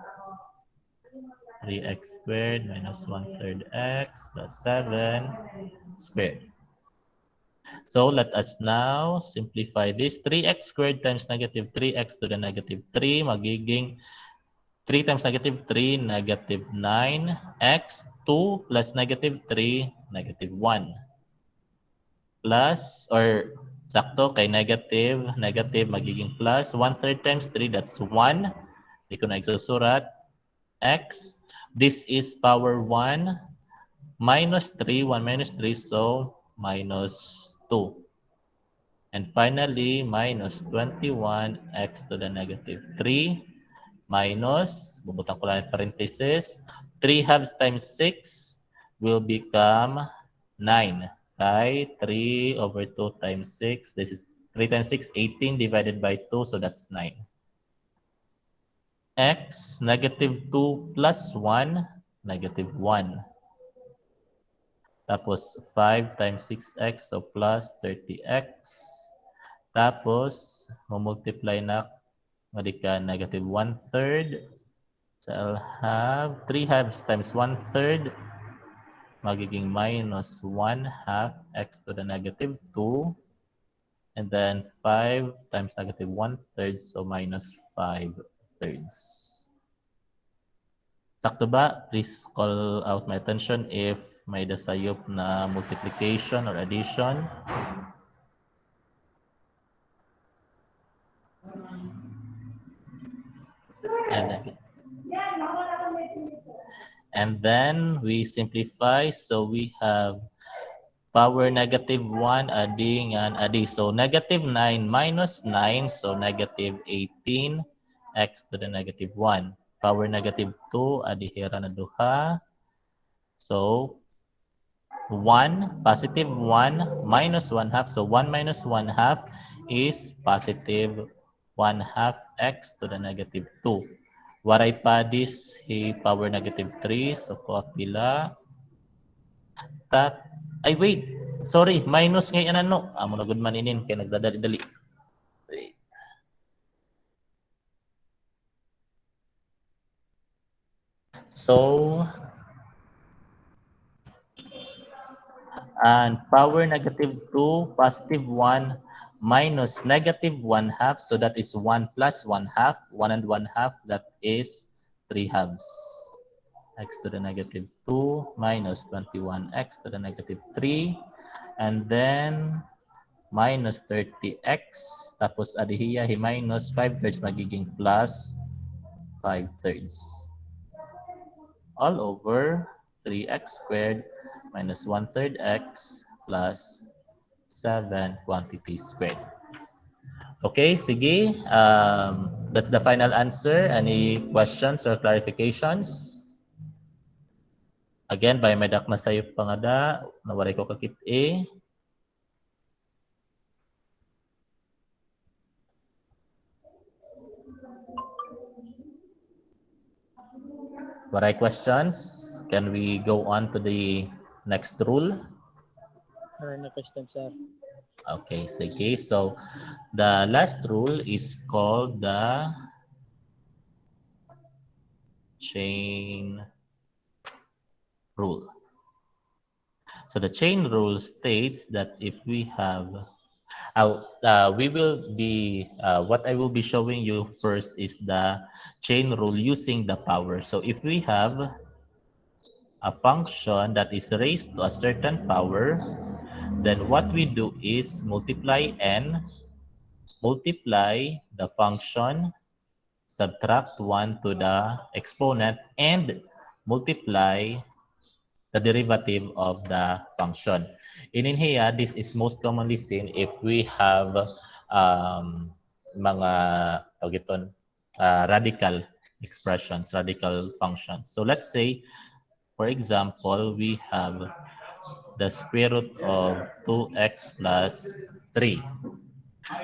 3x squared minus 1/3 x plus 7 squared. So let us now simplify this. 3x squared times negative 3x to the negative 3, magiging 3 times negative 3, negative 9x, 2 plus negative 3, negative 1. Plus, or sakto, kay negative, magiging plus. 1/3 times 3, that's 1. Hindi ko na isusurat. X, this is power 1, minus 3, 1 minus 3, so minus 2. And finally, minus 21x to the negative 3 minus, bubutang ko lang yung parenthesis, 3 halves times 6 will become 9. Okay, 3 over 2 times 6. This is 3 times 6, 18 divided by 2, so that's 9. X, negative 2 plus 1, negative 1. Tapos 5 times 6x, so plus 30x. Tapos, multiply na, madika negative 1/3. So I'll have 3 halves times 1/3, magiging minus 1/2 x to the negative 2. And then 5 times negative 1/3, so minus 5/3. Sakto ba? Please call out my attention if may dasayop na multiplication or addition. And then we simplify, so we have power negative 1 adding and adding. So negative 9 minus 9, so negative 18 x to the negative 1. Power negative 2, adihira na duha. So 1, positive 1 minus 1/2. So 1 minus 1/2 is positive 1/2 x to the negative 2. Waray pa this power negative 3. So pila. Ay wait, sorry, minus ngayon ano. Amo na good maninin kay nagdadali-dali. So, and power negative 2, positive 1, minus negative 1/2. So that is 1 plus 1/2. 1 and 1/2, that is 3 halves. x to the negative 2 minus 21x to the negative 3, and then minus 30x, tapos adihiya, minus 5/3 magiging plus 5/3. All over 3x squared minus 1/3 x plus 7 quantity squared. Okay, sige. That's the final answer. Any questions or clarifications? Again, by medak na sayo pangada, nawaray ko kakit A. Waray questions? Can we go on to the next rule? Na question, sir. Okay, sige. So, the last rule is called the chain rule. So, the chain rule states that if we have, what I will be showing you first is the chain rule using the power. So, if we have a function that is raised to a certain power, then what we do is multiply n, multiply the function, subtract 1 to the exponent, and multiply the derivative of the function. In here, this is most commonly seen if we have mga radical expressions, radical functions. So let's say, for example, we have the square root of 2x plus 3.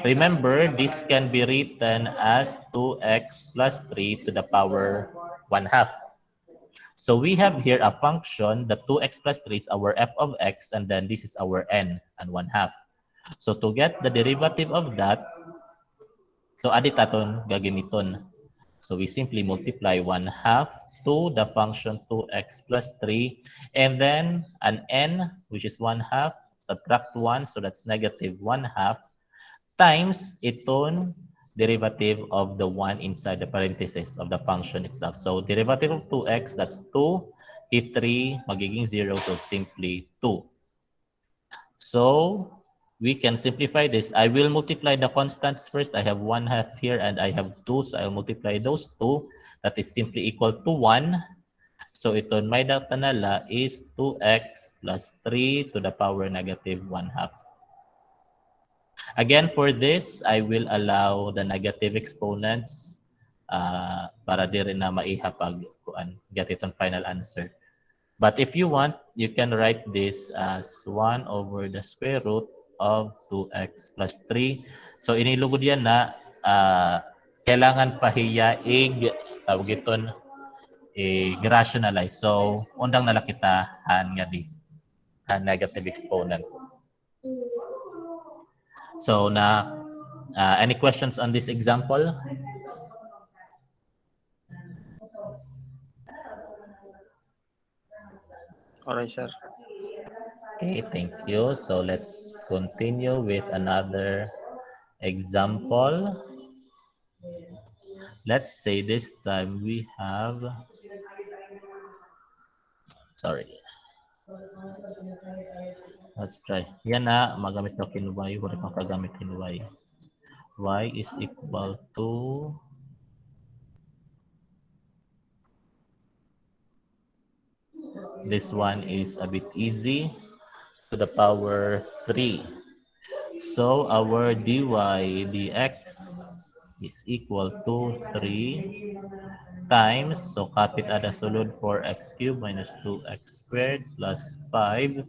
Remember, this can be written as 2x plus 3 to the power 1/2. So we have here a function, the 2x plus 3 is our f of x, and then this is our n and 1/2. So to get the derivative of that, so adit aton gagamiton. So we simply multiply 1/2 to the function 2x plus 3, and then an n, which is 1/2, subtract 1, so that's negative 1/2, times iton derivative of the 1 inside the parenthesis of the function itself. So derivative of 2x, that's 2, p3 magiging 0, so simply 2. So we can simplify this. I will multiply the constants first. I have 1/2 here and I have 2, so I'll multiply those 2. That is simply equal to 1. So iton may data nala is 2x plus 3 to the power negative 1/2. Again, for this, I will allow the negative exponents para di rin na maihapag get itong final answer. But if you want, you can write this as 1 over the square root of 2x plus 3. So inilugod yan na kailangan pahiyaig tawag iton i-rationalize. So undang nalakita nga di negative exponent. So any questions on this example? Alright, sir. Okay, thank you. So let's continue with another example. Let's say this time we have, let's try. Yan na, magamit na kin y, wala pang kagamitin y. Y is equal to this one is a bit easy, to the power 3. So our dy dx is equal to 3 times, so kapit ada sulod 4x cubed minus 2x squared plus 5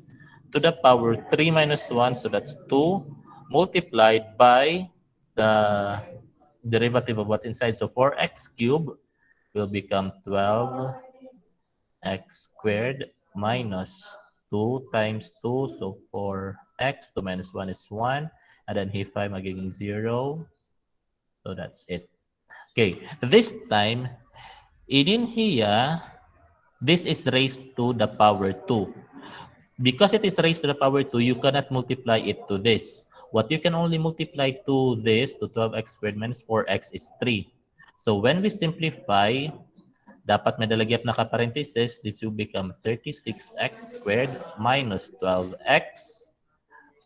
to the power 3 minus 1, so that's 2, multiplied by the derivative of what's inside. So 4x cubed will become 12x squared minus 2 times 2, so 4x, 2 minus 1 is 1, and then here 5 magiging 0. So that's it. Okay, this time, in here, this is raised to the power 2. Because it is raised to the power 2, you cannot multiply it to this. What you can only multiply to this, to 12x squared minus 4x, is 3. So when we simplify dapat may dalagyan na ka-parenthesis, this will become 36x squared minus 12x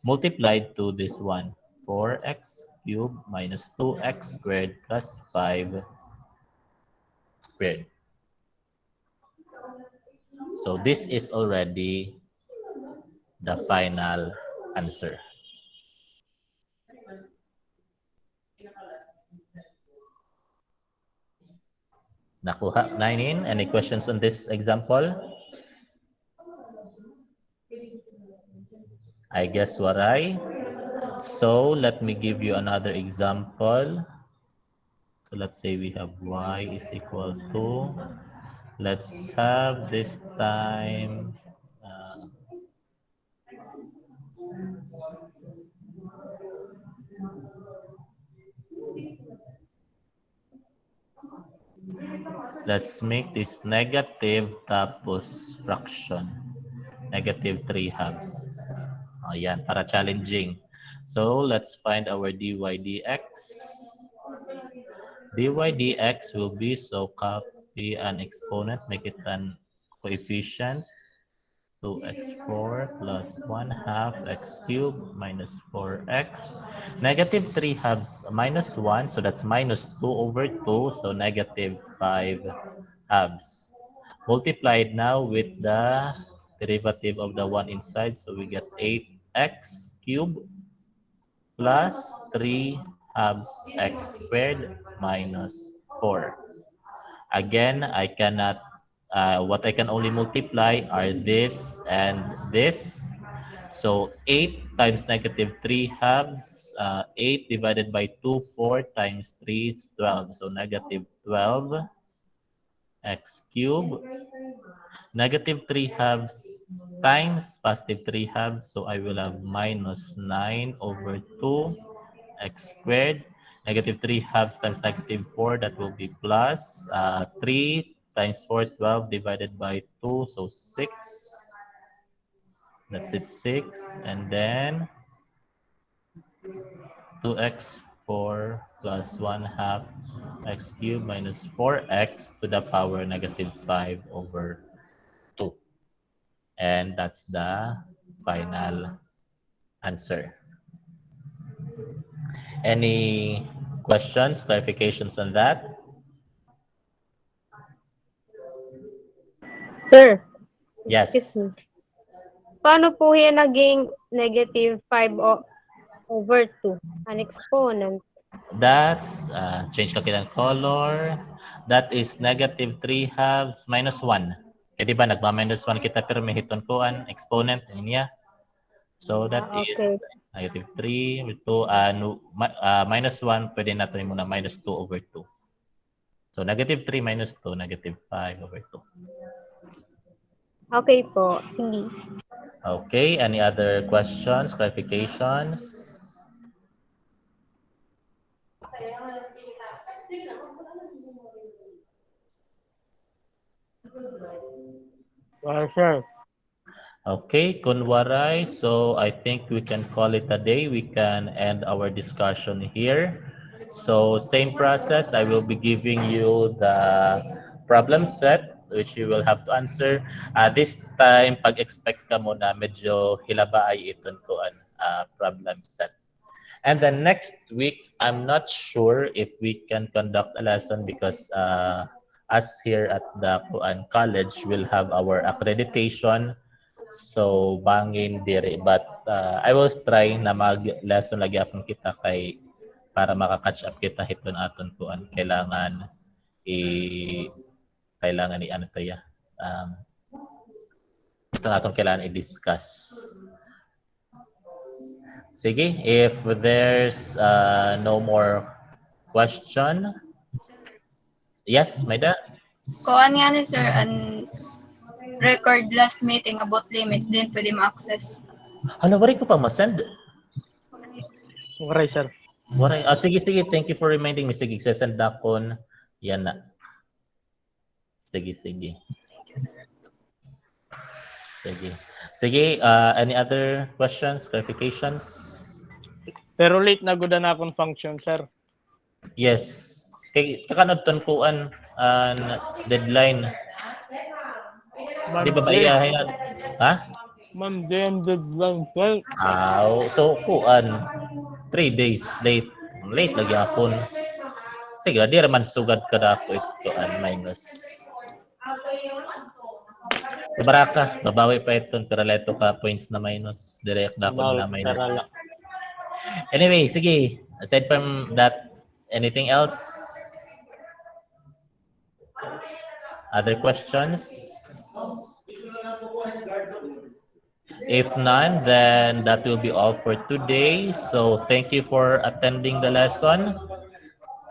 multiplied to this one, 4x cubed minus 2x squared plus 5 squared. So this is already the final answer. Nakuha, 9 in. Any questions on this example? I guess Waray. So let me give you another example. So let's say we have y is equal to, let's have this time, let's make this negative tapos fraction. Negative 3 halves. Ayan, para challenging. So let's find our dy dx. dy dx will be, so copy an exponent, make it an coefficient. 2x4 plus 1/2 x cubed minus 4x. Negative 3 halves minus 1, so that's minus 2 over 2, so negative 5 halves. Multiplied now with the derivative of the 1 inside, so we get 8x cubed plus 3 halves x squared minus 4. Again, I cannot, what I can only multiply are this and this. So 8 times negative 3 halves, 8 divided by 2, 4 times 3 is 12. So negative 12 x cubed. Negative 3 halves times positive 3 halves. So I will have minus 9 over 2 x squared. Negative 3 halves times negative 4, that will be plus 3 times 4, 12 divided by 2, so 6. That's it, 6. And then 2x 4 plus 1/2 x cubed minus 4x to the power negative 5 over 2. And that's the final answer. Any questions, clarifications on that? Sir, Yes. excuse me. Paano po yan naging negative 5 over 2? An exponent. That's, change ka ng color. That is negative 3 halves minus 1. Eh, di ba, nagma-minus 1 kita pero may hiton ko an exponent niya. So that is Okay. negative 3 with 2, minus 1, pwede natin muna minus 2 over 2. So negative 3 minus 2, negative 5 over 2. Okay po. Sige. Okay, any other questions, clarifications? Sir. Okay, kunwaray. So I think we can call it a day. We can end our discussion here. So same process. I will be giving you the problem set which you will have to answer. This time, pag-expect ka muna, medyo hilaba ay iton ko an problem set. And then next week, I'm not sure if we can conduct a lesson because us here at the Kuan College will have our accreditation. So bangin dire, but I will try na mag-lesson lagi akong kita kay para maka-catch up kita hiton aton kuan kailangan kailangan ano to ya ito naton kailangan i-discuss. Sige, if there's no more question. Yes, Maida? Kuan nga ni sir, an record last meeting about limits, din pwede ma-access. Ano, wari ko pa ma-send? Waray, sir. Waray. Sige. Thank you for reminding me. Sige, sesend na kon. Yan na. Sige. Sige. Any other questions, clarifications? Pero late na gud na akong function, sir. Yes. Kay kakanod ton kuan deadline. Di ba ba iyahin na? Ha? Monday ang deadline, sir. So kuan 3 days late. Late lagi hapon. Sige, di raman sugad kada ako ito minus. Baraka, babawi pa ito pero leto ka points na minus. Direct dapat na minus. Anyway, sige. Aside from that, anything else? Other questions? If none, then that will be all for today. So thank you for attending the lesson.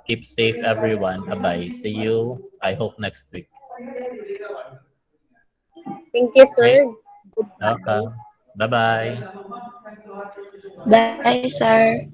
Keep safe, everyone. Bye-bye. See you, I hope, next week. Thank you, sir. Welcome. Bye-bye. Bye, sir.